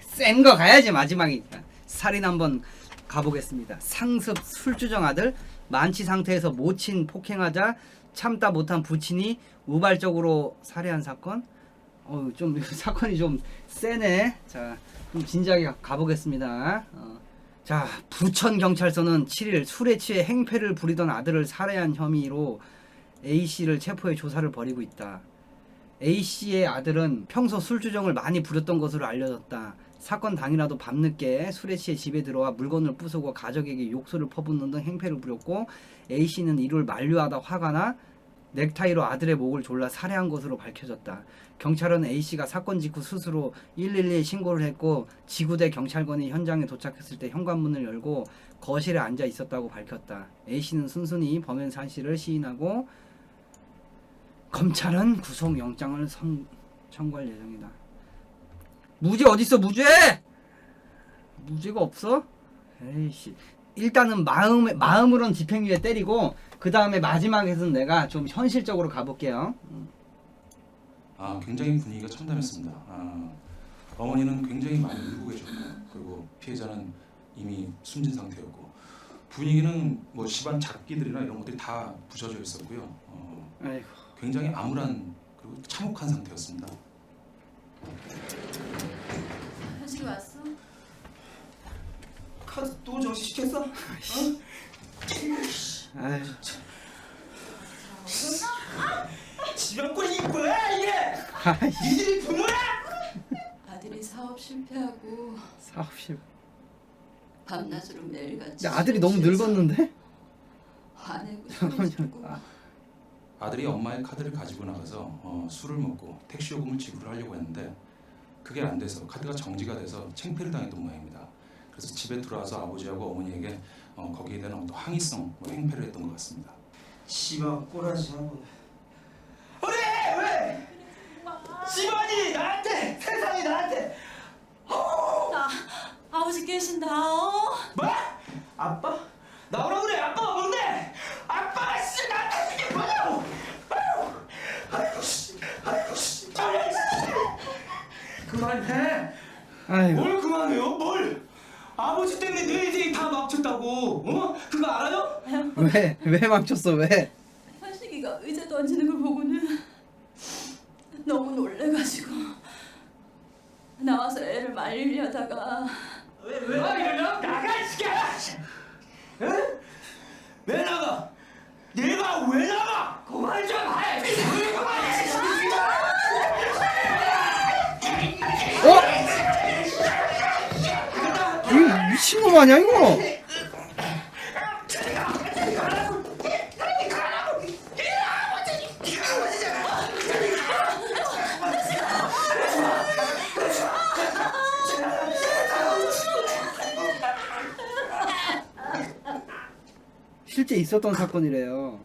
센 거 가야지 마지막이니까. 살인 한번 가보겠습니다. 상습 술주정 아들 만취 상태에서 모친 폭행하자 참다 못한 부친이 우발적으로 살해한 사건. 좀 사건이 좀 세네. 자, 좀 진지하게 가보겠습니다. 자, 부천경찰서는 7일 술에 취해 행패를 부리던 아들을 살해한 혐의로 A씨를 체포해 조사를 벌이고 있다. A씨의 아들은 평소 술주정을 많이 부렸던 것으로 알려졌다. 사건 당일에도 밤늦게 술에 취해 집에 들어와 물건을 부수고 가족에게 욕설을 퍼붓는 등 행패를 부렸고 A씨는 이를 만류하다 화가 나 넥타이로 아들의 목을 졸라 살해한 것으로 밝혀졌다. 경찰은 A씨가 사건 직후 스스로 112에 신고를 했고 지구대 경찰관이 현장에 도착했을 때 현관문을 열고 거실에 앉아 있었다고 밝혔다. A씨는 순순히 범행 사실을 시인하고 검찰은 구속영장을 청구할 예정이다. 무죄 어딨어 무죄? 무죄가 없어? 에이씨. 일단은 마음으론 집행유예 때리고 그 다음에 마지막에서는 내가 좀 현실적으로 가볼게요.
굉장히 분위기가 참담했습니다. 어머니는 굉장히 많이 울고 계셨고, 그리고 피해자는 이미 숨진 상태였고, 분위기는 뭐 집안 잡기들이나 이런 것들이 다 부서져 있었고요.
아이고.
굉장히 암울한 그리고 참혹한 상태였습니다.
현식이 왔어?
카드 또 정지시켰어? 어?
아이.
지병권이 뭐야 이게?
아이씨.
니들이 부모야?
아들이 사업 실패하고
사업 실패.
밤낮으로 매일같이.
근데 아들이 너무 늙었는데?
화내고
잠깐만요.
아들이 엄마의 카드를 가지고 나가서 술을 먹고 택시 요금을 지불하려고 했는데 그게 안 돼서 카드가 정지가 돼서 창피를 당했던 모양입니다. 그래서 집에 들어와서 아버지하고 어머니에게 거기에 대한 어떤 항의성 행패를 했던 것 같습니다.
씨발 꼬라지 한번. 왜? 집안이 나한테, 세상이 나한테.
나 아버지 계신다.
뭐? 아빠? 나오라 그래. 아빠가 뭔데? 아빠가 씨 나한테 이게 뭐냐고. 아이고 씨. 그만해.
아이고.
뭘 그만해요? 뭘? 아버지 때문에 내 인생이 다 막혔다고. 그거 알아요?
왜 망쳤어 왜?
현식이가 의자 던지는 걸 보고는 너무 놀래가지고 나와서 애를 말리려다가.
왜 이러냐? 나가 이 새끼야! 응? 왜 나가? 내가 왜 나가? 그만 좀 해! 그만해!
이거 미친놈 아니야 이거? 실제 있었던 사건이래요.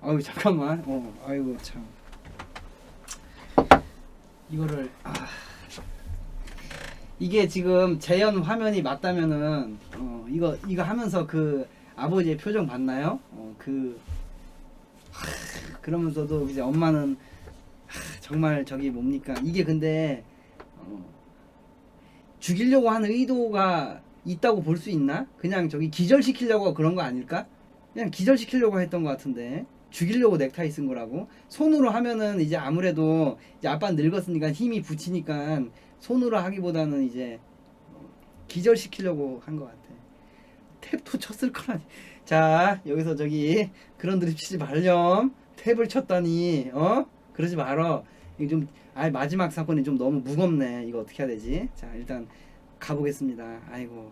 아유 잠깐만. 아이고 참. 이거를 이게 지금 재현 화면이 맞다면은 이거 하면서 그 아버지의 표정 봤나요? 그러면서도 이제 엄마는 정말 저기 뭡니까 이게 근데 죽이려고 하는 의도가 있다고 볼 수 있나? 그냥 저기 기절시키려고 그런 거 아닐까? 그냥 기절시키려고 했던 것 같은데 죽이려고 넥타이 쓴 거라고? 손으로 하면은 이제 아무래도 이제 아빠는 늙었으니까 힘이 붙이니까 손으로 하기보다는 이제 기절시키려고 한 것 같아. 탭도 쳤을 거라니. 자 여기서 저기 그런 드립 치지 말렴. 탭을 쳤다니 그러지 말어. 이게 좀 마지막 사건이 좀 너무 무겁네. 이거 어떻게 해야 되지? 자 일단 가보겠습니다. 아이고.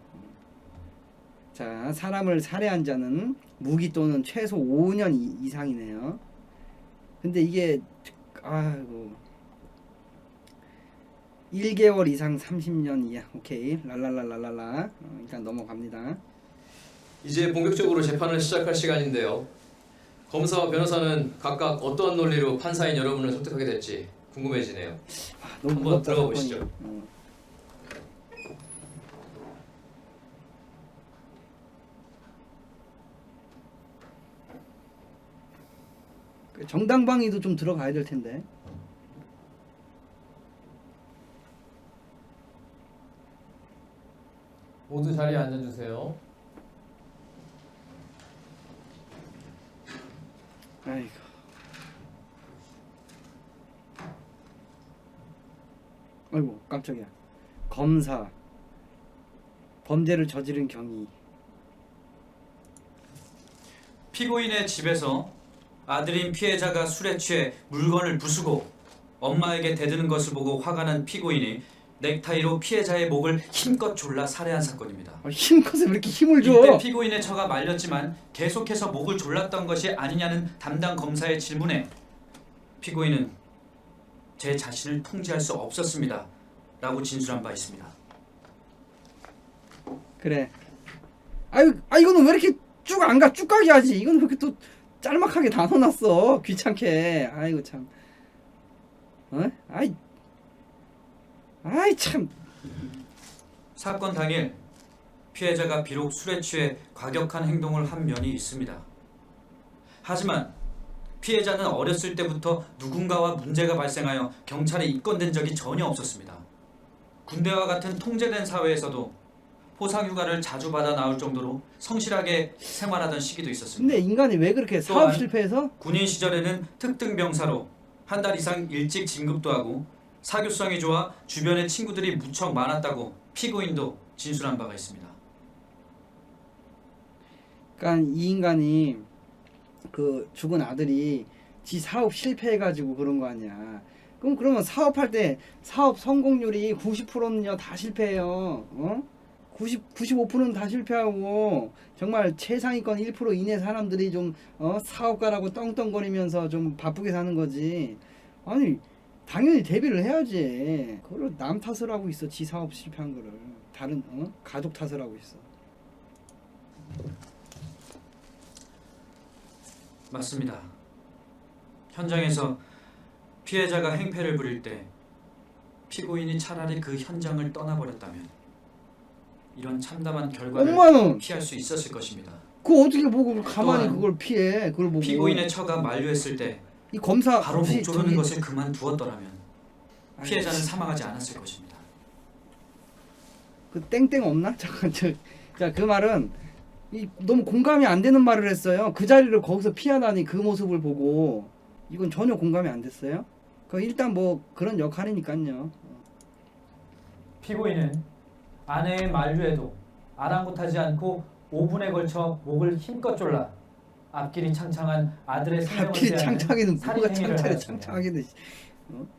자 사람을 살해한 자는 무기 또는 최소 5년 이상이네요. 근데 이게 아이고 1개월 이상 30년 이하. 오케이 랄랄랄랄랄라. 일단 넘어갑니다.
이제 본격적으로 재판을 시작할 시간인데요. 검사와 변호사는 각각 어떤 논리로 판사인 여러분을 설득하게 될지 궁금해지네요.
너무
한번
무겁다,
들어가
사건이.
보시죠.
정당방위도 좀 들어가야 될 텐데.
모두 자리에 앉아주세요.
아이고. 아이고 깜짝이야. 검사. 범죄를 저지른 경위.
피고인의 집에서 아들인 피해자가 술에 취해 물건을 부수고 엄마에게 대드는 것을 보고 화가 난 피고인이 넥타이로 피해자의 목을 힘껏 졸라 살해한 사건입니다.
힘껏 왜 이렇게 힘을 줘?
이때 피고인의 처가 말렸지만 계속해서 목을 졸랐던 것이 아니냐는 담당 검사의 질문에 피고인은 제 자신을 통제할 수 없었습니다 라고 진술한 바 있습니다.
그래. 이거는 왜 이렇게 쭉 안 가? 쭉 가게 하지. 이건 왜 이렇게 또 짤막하게 다 넣어놨어. 귀찮게. 아이고 참. 아이 참.
사건 당일 피해자가 비록 술에 취해 과격한 행동을 한 면이 있습니다. 하지만 피해자는 어렸을 때부터 누군가와 문제가 발생하여 경찰에 입건된 적이 전혀 없었습니다. 군대와 같은 통제된 사회에서도 포상휴가를 자주 받아 나올 정도로 성실하게 생활하던 시기도 있었습니다.
근데 인간이 왜 그렇게 사업 실패해서?
군인 시절에는 특등병사로 한 달 이상 일찍 진급도 하고 사교성이 좋아 주변에 친구들이 무척 많았다고 피고인도 진술한 바가 있습니다.
그러니까 이 인간이 그 죽은 아들이 지 사업 실패해가지고 그런 거 아니야. 그러면 사업할 때 사업 성공률이 90%는요 다 실패해요. 95%는 다 실패하고 정말 최상위권 1% 이내 사람들이 좀 사업가라고 떵떵거리면서 좀 바쁘게 사는 거지. 아니 당연히 대비를 해야지. 그걸 남 탓을 하고 있어. 지 사업 실패한 거를 다른 가족 탓을 하고 있어.
맞습니다. 현장에서 피해자가 행패를 부릴 때 피고인이 차라리 그 현장을 떠나버렸다면 이런 참담한 결과를
엄마는
피할 수 있었을 것입니다.
그거 어떻게 보고 가만히 그걸 피해? 그걸 보고
피고인의 처가 만류했을 때
이 검사
바로 목 조르는 것을 그만두었더라면 피해자는 사망하지 않았을 것입니다.
그 땡땡 없나? 잠깐 그 말은 너무 공감이 안 되는 말을 했어요. 그 자리를 거기서 피하다니 그 모습을 보고 이건 전혀 공감이 안 됐어요. 일단 뭐 그런 역할이니까요.
피고인은 아내의 만류에도 아랑곳하지 않고 5분에 걸쳐 목을 힘껏 졸라 앞길이 창창한 아들의 생명을
앞길이
빼앗는
창창이는
살인
뭐가
행위를
창창해
하였습니다.
창창하게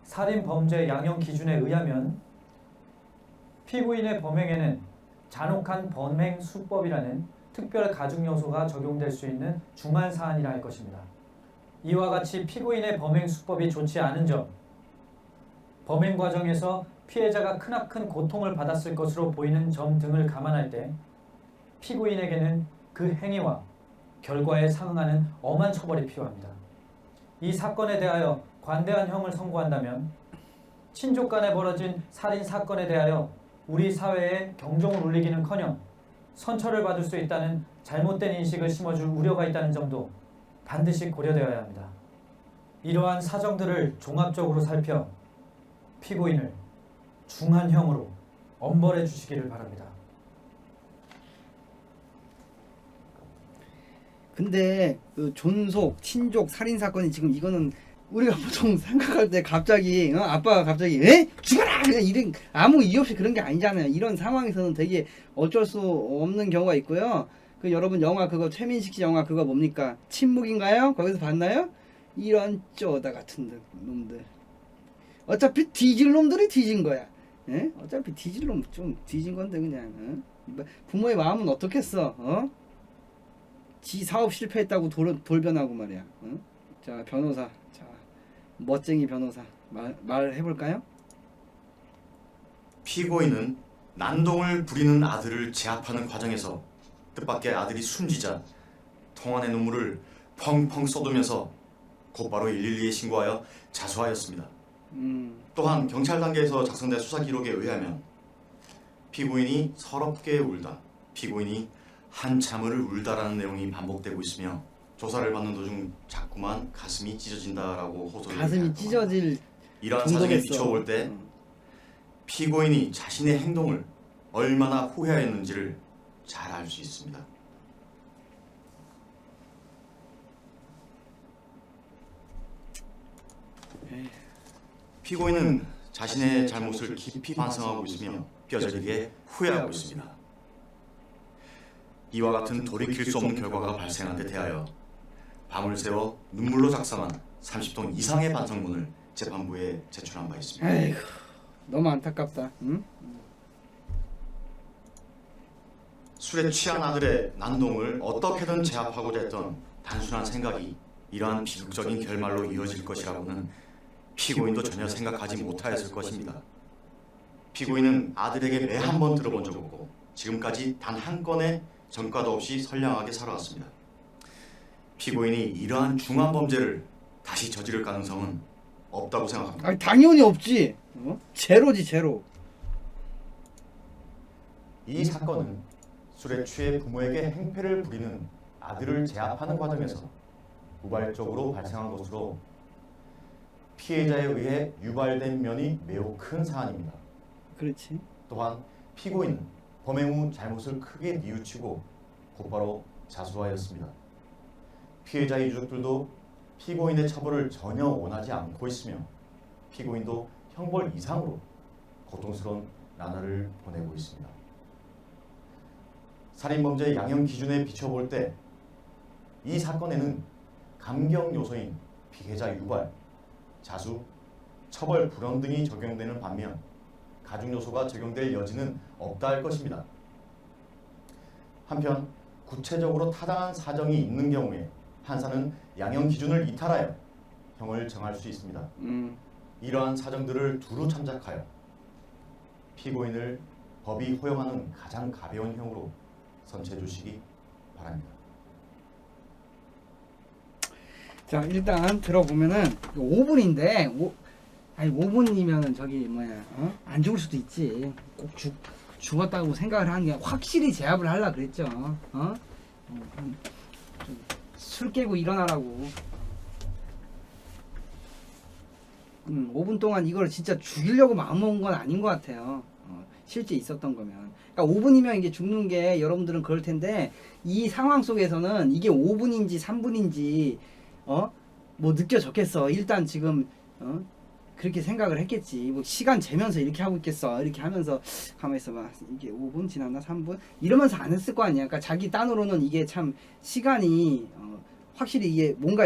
살인 범죄 양형 기준에 의하면 피고인의 범행에는 잔혹한 범행 수법이라는 특별 가중 요소가 적용될 수 있는 중한 사안이라 할 것입니다. 이와 같이 피고인의 범행 수법이 좋지 않은 점, 범행 과정에서 피해자가 크나큰 고통을 받았을 것으로 보이는 점 등을 감안할 때 피고인에게는 그 행위와 결과에 상응하는 엄한 처벌이 필요합니다. 이 사건에 대하여 관대한 형을 선고한다면 친족 간에 벌어진 살인 사건에 대하여 우리 사회에 경종을 울리기는커녕 선처를 받을 수 있다는 잘못된 인식을 심어줄 우려가 있다는 점도 반드시 고려되어야 합니다. 이러한 사정들을 종합적으로 살펴 피고인을 중한형으로 엄벌해 주시기를 바랍니다.
근데 그 존속, 친족, 살인 사건이 지금 이거는 우리가 보통 생각할 때 갑자기 아빠가 갑자기 죽어라! 그냥 이런 아무 이유 없이 그런 게 아니잖아요. 이런 상황에서는 되게 어쩔 수 없는 경우가 있고요. 여러분 영화 그거 최민식 씨 영화 그거 뭡니까? 침묵인가요? 거기서 봤나요? 이런 쪼다 같은 놈들. 어차피 뒤질 놈들이 뒤진 거야. 어차피 뒤질 놈 좀 뒤진 건데 그냥. 부모의 마음은 어떻겠어? 지 사업 실패했다고 돌변하고 말이야. 자 변호사, 자 멋쟁이 변호사 말해볼까요?
피고인은 난동을 부리는 아들을 제압하는 과정에서 뜻밖의 아들이 숨지자 통안의 눈물을 펑펑 쏟으면서 곧바로 112에 신고하여 자수하였습니다. 또한 경찰 단계에서 작성된 수사 기록에 의하면 피고인이 서럽게 울다, 피고인이 한참을 울다라는 내용이 반복되고 있으며 조사를 받는 도중 자꾸만 가슴이 찢어진다라고 호소를
가슴이 찢어질
이러한 사정에 비춰볼 때 피고인이 자신의 행동을 얼마나 후회하였는지를 잘 알 수 있습니다. 피고인은 자신의 잘못을 깊이 반성하고 있으며 뼈저리게 후회하고 있습니다. 이와 같은 돌이킬 수 없는 결과가 발생한 데 대하여 밤을 새워 눈물로 작성한 30통 이상의 반성문을 재판부에 제출한 바 있습니다.
아이고 너무 안타깝다. 응?
술에 취한 아들의 난동을 어떻게든 제압하고자 했던 단순한 생각이 이러한 비극적인 결말로 이어질 것이라고는 피고인도 전혀 생각하지 못하였을 것입니다. 피고인은 아들에게 매 한 번 들어본 적 없고 지금까지 단 한 건의 전과도 없이 선량하게 살아왔습니다. 피고인이 이러한 중한 범죄를 다시 저지를 가능성은 없다고 생각합니다.
아니 당연히 없지. 제로지 제로.
이 사건은 술에 취해 부모에게 행패를 부리는 아들을 제압하는 과정에서 우발적으로 발생한 것으로 피해자에 의해 유발된 면이 매우 큰 사안입니다.
그렇지.
또한 피고인은 범행 후 잘못을 크게 뉘우치고 곧바로 자수하였습니다. 피해자 유족들도 피고인의 처벌을 전혀 원하지 않고 있으며 피고인도 형벌 이상으로 고통스러운 나날을 보내고 있습니다. 살인범죄의 양형 기준에 비춰볼 때 이 사건에는 감경 요소인 피해자 유발, 자수, 처벌 불원 등이 적용되는 반면 가중 요소가 적용될 여지는 없다 할 것입니다. 한편 구체적으로 타당한 사정이 있는 경우에 판사는 양형 기준을 이탈하여 형을 정할 수 있습니다. 이러한 사정들을 두루 참작하여 피고인을 법이 허용하는 가장 가벼운 형으로 선처해 주시기 바랍니다.
자 일단 들어보면은 5분인데 아니 5분이면은 저기 뭐야 안 죽을 수도 있지. 꼭 죽었다고 생각을 하는 게 확실히 제압을 하려 그랬죠. 술 깨고 일어나라고. 5분 동안 이걸 진짜 죽이려고 마음먹은 건 아닌 것 같아요. 실제 있었던 거면. 그러니까 5분이면 이게 죽는 게 여러분들은 그럴 텐데 이 상황 속에서는 이게 5분인지 3분인지 뭐 느껴졌겠어. 일단 지금 그렇게 생각을 했겠지. 뭐 시간 재면서 이렇게 하고 있겠어. 이렇게 하면서 가만히 있어봐. 이게 5분 지났나 3분 이러면서 안 했을 거 아니야. 그러니까 자기 딴으로는 이게 참 시간이 확실히 이게 뭔가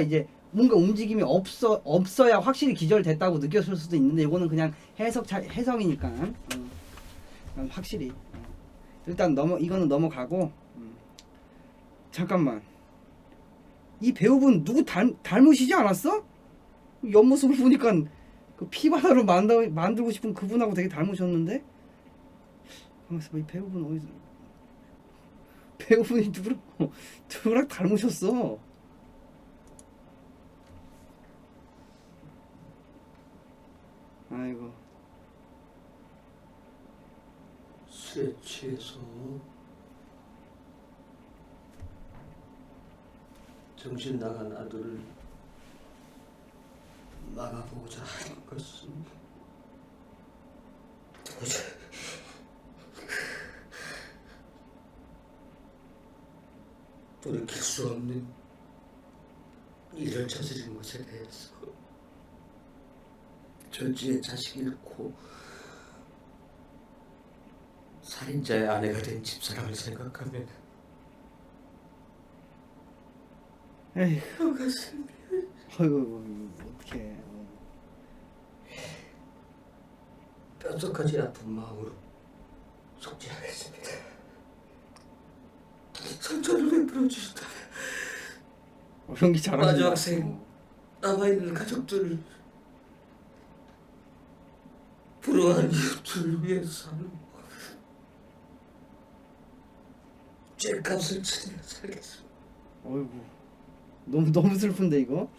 움직임이 없어야 확실히 기절됐다고 느꼈을 수도 있는데 이거는 그냥 해석이니까 확실히 일단 이거는 넘어가고. 잠깐만, 이 배우분 누구 닮으시지 않았어? 옆모습을 보니까 그 피바다로 만들고 싶은 그분하고 되게 닮으셨는데? 이 배우분 어디서? 배우분이 누구랑 닮으셨어? 아이고.
술에 취해서 정신 나간 아들을 막아보고자 하는 것은 도저히 돌이킬 수 없는 일을 저지른 것에 대해서 절지의 자식 잃고 살인자의 아내가 된 집사람을 생각하면
에휴.
가슴이
어휴, 어떡해.
뼛속까지 아픈 마음으로 속죄하겠습니다. 상처를 베풀어 주셨다면
연기 잘하신다.
마지막 생 남아있는 가족들을 불우한 이웃들을 위해서는 죄값을 치르며 살겠습니다.
어이구, 너무 슬픈데 이거.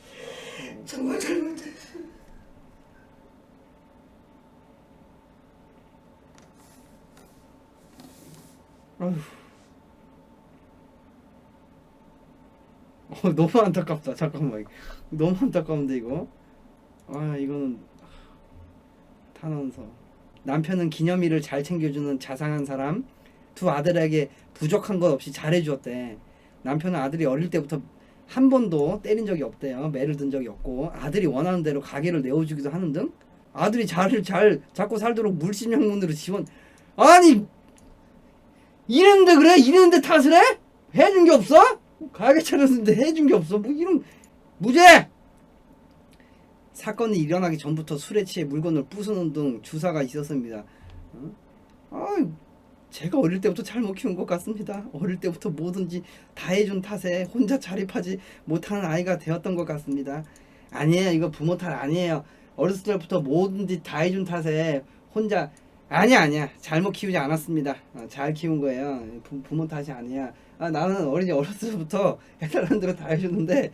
정말 잘못했어요.
아휴. 너무 안타깝다. 잠깐만, 너무 안타까운데 이거. 이거는 탄원서. 남편은 기념일을 잘 챙겨주는 자상한 사람. 두 아들에게 부족한 것 없이 잘해주었대. 남편은 아들이 어릴 때부터 한 번도 때린 적이 없대요. 매를 든 적이 없고, 아들이 원하는 대로 가게를 내어주기도 하는 등 아들이 잘 잡고 살도록 물심양면으로 지원. 아니, 이랬는데 그래? 이랬는데 탓을 해? 해준 게 없어? 가게 차렸는데 해준 게 없어? 뭐 이런 무죄! 사건이 일어나기 전부터 술에 취해 물건을 부수는 등 주사가 있었습니다. 제가 어릴 때부터 잘못 키운 것 같습니다. 어릴 때부터 뭐든지 다 해준 탓에 혼자 자립하지 못하는 아이가 되었던 것 같습니다. 아니에요, 이거 부모 탓 아니에요. 어렸을 때부터 뭐든지 다 해준 탓에 혼자 아니야 잘못 키우지 않았습니다. 잘 키운 거예요. 부모 탓이 아니야. 나는 어렸을 때부터 해달라는 대로 다 해주는데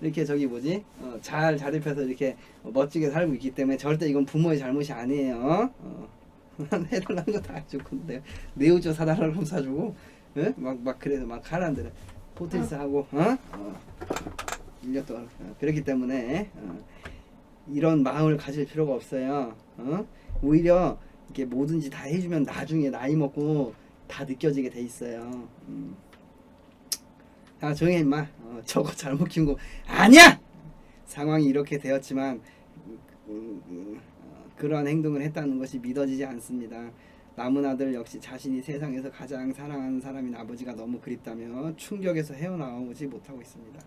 이렇게 저기 뭐지 잘 자립해서 이렇게 멋지게 살고 있기 때문에 절대 이건 부모의 잘못이 아니에요. 해달라는 거 다 해주고 근데 내 우주 사달라고 하면 사주고 막 그래서 막 하라는 대로 포트리스 하고 1년 동안 그렇기 때문에 이런 마음을 가질 필요가 없어요. 오히려 이렇게 뭐든지 다 해주면 나중에 나이 먹고 다 느껴지게 돼 있어요. 야 조용히 해 임마. 저거 잘못 키운 거 아니야. 상황이 이렇게 되었지만 그러한 행동을 했다는 것이 믿어지지 않습니다. 남은 아들 역시 자신이 세상에서 가장 사랑하는 사람인 아버지가 너무 그립다며 충격에서 헤어나오지 못하고 있습니다.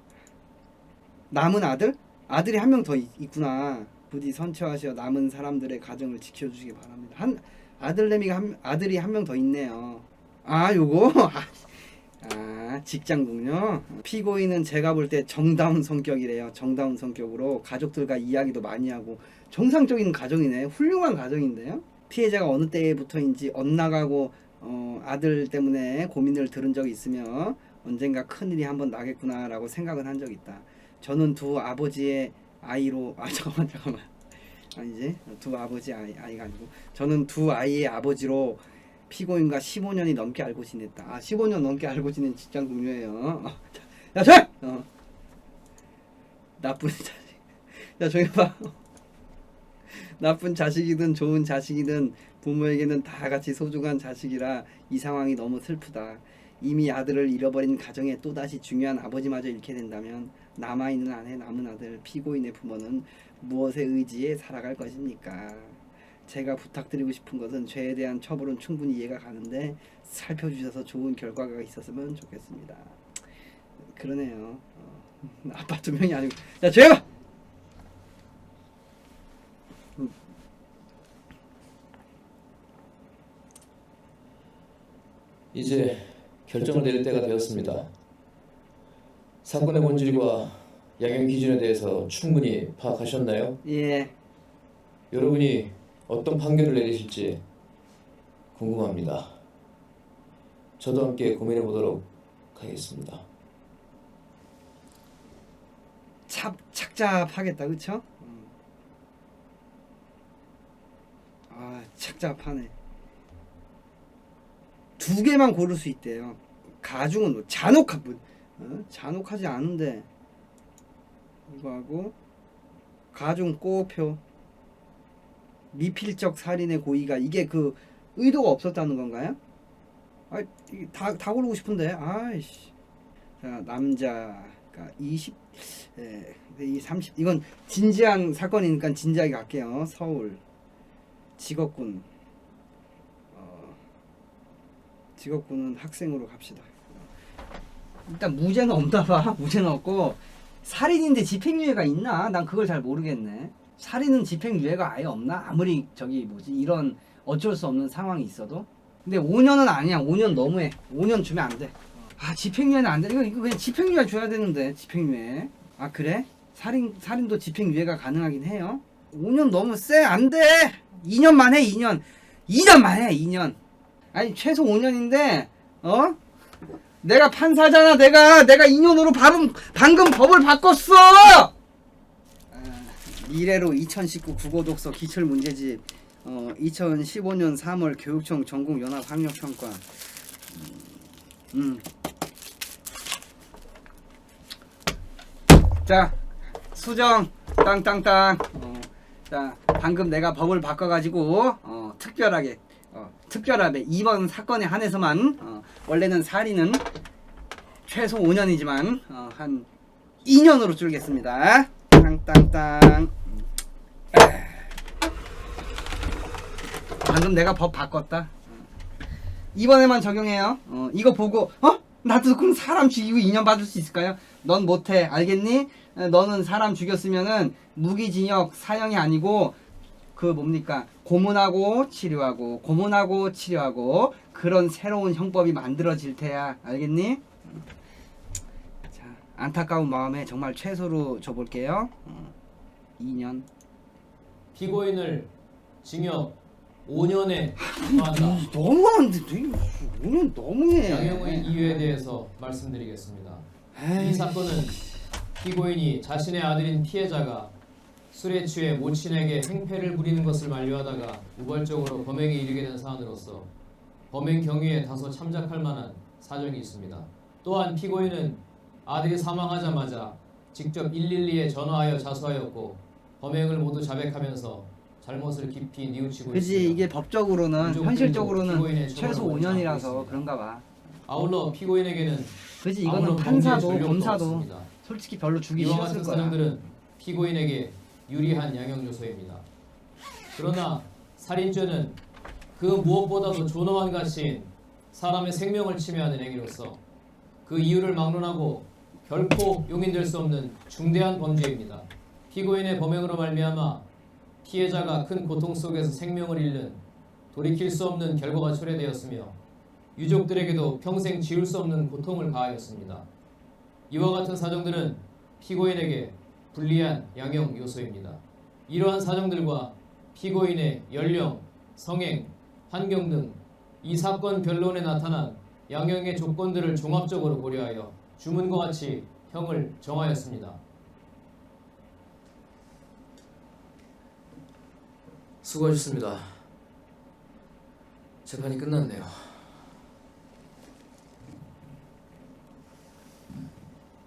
남은 아들? 아들이 한 명 더 있구나. 부디 선처하시어 남은 사람들의 가정을 지켜주시기 바랍니다. 아들이 한 명 더 있네요. 요거? 직장 동료? 피고인은 제가 볼 때 정다운 성격이래요. 정다운 성격으로 가족들과 이야기도 많이 하고 정상적인 가정이네. 훌륭한 가정인데요. 피해자가 어느 때부터인지 엇나가고 아들 때문에 고민을 들은 적이 있으며 언젠가 큰일이 한번 나겠구나 라고 생각은 한 적이 있다. 저는 두 아버지의 아이로 잠깐만 아니지 두 아버지 아이가 아니고 저는 두 아이의 아버지로 피고인과 15년이 넘게 알고 지냈다. 15년 넘게 알고 지낸 직장 동료예요. 야 조용! 나쁜 자식. 야 조용히 봐. 나쁜 자식이든 좋은 자식이든 부모에게는 다 같이 소중한 자식이라 이 상황이 너무 슬프다. 이미 아들을 잃어버린 가정에 또다시 중요한 아버지마저 잃게 된다면 남아있는 아내 남은 아들 피고인의 부모는 무엇에 의지해 살아갈 것입니까? 제가 부탁드리고 싶은 것은 죄에 대한 처벌은 충분히 이해가 가는데 살펴주셔서 좋은 결과가 있었으면 좋겠습니다. 그러네요. 아빠 두 명이 아니고 야 조용히 봐!
이제 결정을 내릴 때가 되었습니다. 사건의 본질과 양형 기준에 대해서 충분히 파악하셨나요?
예.
여러분이 어떤 판결을 내리실지 궁금합니다. 저도 함께 고민해 보도록 하겠습니다.
착잡하겠다, 그쵸? 착잡하네. 두 개만 고를 수 있대요. 가중은 뭐 잔혹하지 않은데 이거하고 가중 꼬표 미필적 살인의 고의가 이게 그 의도가 없었다는 건가요? 다 고르고 싶은데 아이씨. 자 남자가 20 이 30 이건 진지한 사건이니까 진지하게 갈게요. 서울 직업군 직업군은 학생으로 갑시다. 일단 무죄는 없나봐. 무죄는 없고 살인인데 집행유예가 있나? 난 그걸 잘 모르겠네. 살인은 집행유예가 아예 없나? 아무리 저기 뭐지 이런 어쩔 수 없는 상황이 있어도. 근데 5년은 아니야. 5년 너무해. 5년 주면 안 돼. 집행유예는 안 돼. 이거 그냥 집행유예 줘야 되는데 집행유예. 그래? 살인도 집행유예가 가능하긴 해요. 5년 너무 세. 안 돼. 2년만 해. 2년만 해. 2년. 아니 최소 5년인데 내가 판사잖아. 내가 2년으로 방금 법을 바꿨어. 미래로 2019 국어독서 기출문제집 2015년 3월 교육청 전국연합학력평가 자 수정 땅땅땅 자 방금 내가 법을 바꿔가지고 특별하게 이번 사건에 한해서만 원래는 살인은 최소 5년이지만 한 2년으로 줄겠습니다. 땅땅땅 방금 내가 법 바꿨다. 이번에만 적용해요. 이거 보고 나도 그럼 사람 죽이고 2년 받을 수 있을까요? 넌 못해. 알겠니? 너는 사람 죽였으면은 무기징역 사형이 아니고 그 뭡니까? 고문하고 치료하고 그런 새로운 형법이 만들어질 테야. 알겠니? 자, 안타까운 마음에 정말 최소로 줘볼게요. 2년.
피고인을 징역 5년에 처한다.
너무한데 5년 너무해.
양형의 이유에 대해서 말씀드리겠습니다. 이 사건은 피고인이 자신의 아들인 피해자가 술에 취해 모친에게 행패를 부리는 것을 만류하다가 우발적으로 범행에 이르게 된 사안으로서 범행 경위에 다소 참작할 만한 사정이 있습니다. 또한 피고인은 아들이 사망하자마자 직접 112에 전화하여 자수하였고 범행을 모두 자백하면서 잘못을 깊이 뉘우치고
그지
있습니다.
이게 법적으로는
유족들도
현실적으로는
피고인의
최소
처벌을 원치 않고
5년이라서
있습니다.
그런가 봐.
아울러 피고인에게는
그지 이거는
아무런
판사도
범죄의 전력도
검사도
없습니다.
솔직히 별로 주기
이와
싫었을
같은
거야.
사정들은 피고인에게 유리한 양형 요소입니다. 그러나 살인죄는 그 무엇보다도 존엄한 가치인 사람의 생명을 침해하는 행위로서 그 이유를 막론하고 결코 용인될 수 없는 중대한 범죄입니다. 피고인의 범행으로 말미암아 피해자가 큰 고통 속에서 생명을 잃는 돌이킬 수 없는 결과가 초래되었으며 유족들에게도 평생 지울 수 없는 고통을 가하였습니다. 이와 같은 사정들은 피고인에게 불리한 양형 요소입니다. 이러한 사정들과 피고인의 연령, 성행, 환경 등 이 사건 변론에 나타난 양형의 조건들을 종합적으로 고려하여 주문과 같이 형을 정하였습니다. 수고하셨습니다. 재판이 끝났네요.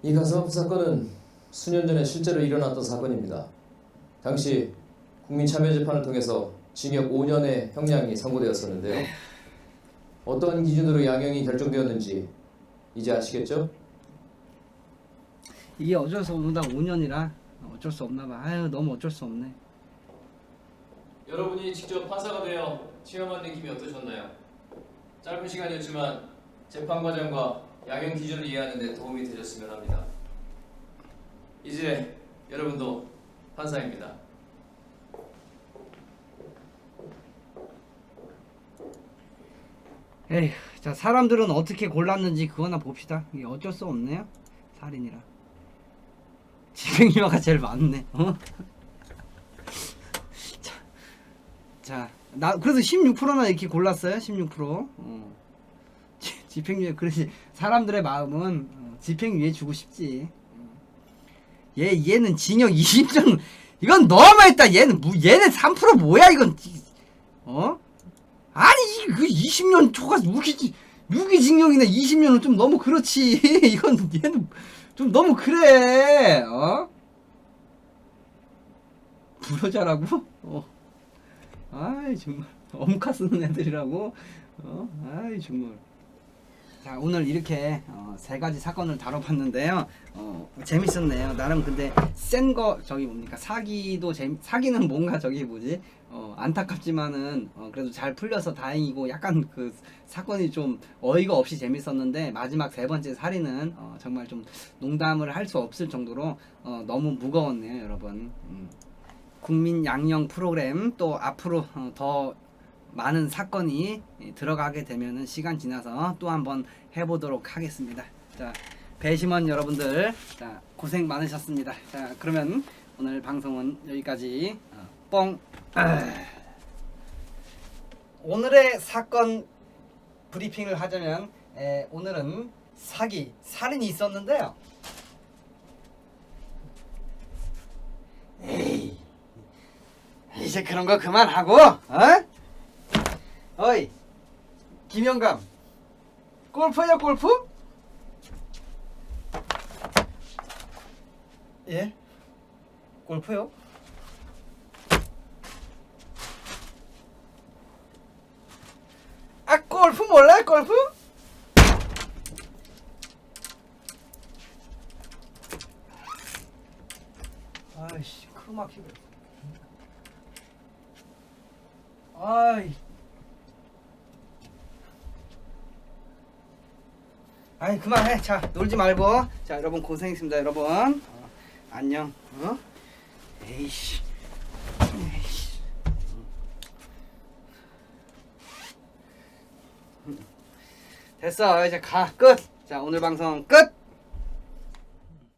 이 가상학 사건은 수년 전에 실제로 일어났던 사건입니다. 당시 국민참여재판을 통해서 징역 5년의 형량이 선고되었었는데요. 어떤 기준으로 양형이 결정되었는지 이제 아시겠죠?
이게 어쩔 수 없다 5년이라 어쩔 수 없나 봐. 아유 너무 어쩔 수 없네.
여러분이 직접 판사가 되어 체험한 느낌이 어떠셨나요? 짧은 시간이었지만 재판 과정과 양형 기준을 이해하는 데 도움이 되셨으면 합니다. 이제 여러분도 판사입니다.
에휴, 자 사람들은 어떻게 골랐는지 그거나 봅시다. 이게 어쩔 수 없네요. 살인이라. 집행유예가 제일 많네. 어? 자, 나 그래서 16%나 이렇게 골랐어요. 16%. 집행유예. 그렇지. 사람들의 마음은 집행유예 주고 싶지. 얘는 징역 20년. 이건 너무했다. 얘는 3% 뭐야 이건. 어? 아니 그 20년 초과 무기징역이네. 20년은 좀 너무 그렇지. 이건 얘는 좀 너무 그래. 어? 불효자라고? 아이 정말 엄카 쓰는 애들이라고. 아이 정말. 자 오늘 이렇게 세 가지 사건을 다뤄봤는데요. 재밌었네요. 나름 근데 센 거 저기 뭡니까 사기는 뭔가 저기 뭐지 안타깝지만은 그래도 잘 풀려서 다행이고 약간 그 사건이 좀 어이가 없이 재밌었는데 마지막 세 번째 살인은 정말 좀 농담을 할 수 없을 정도로 너무 무거웠네요, 여러분. 국민 양형 프로그램 또 앞으로 더 많은 사건이 들어가게 되면은 시간 지나서 또 한번 해보도록 하겠습니다. 자 배심원 여러분들 자 고생 많으셨습니다. 자 그러면 오늘 방송은 여기까지. 뻥. 오늘의 사건 브리핑을 하자면 오늘은 살인이 있었는데요. 에이 이제 그런 거 그만하고 어이 김영감 골프요 골프? 예? 골프요? 아 골프 몰라요 골프? 아이씨 크막히고 아이 그만해. 자 놀지 말고. 자 여러분 고생했습니다 여러분. 안녕. 에이씨 됐어 이제 가 끝. 자 오늘 방송 끝.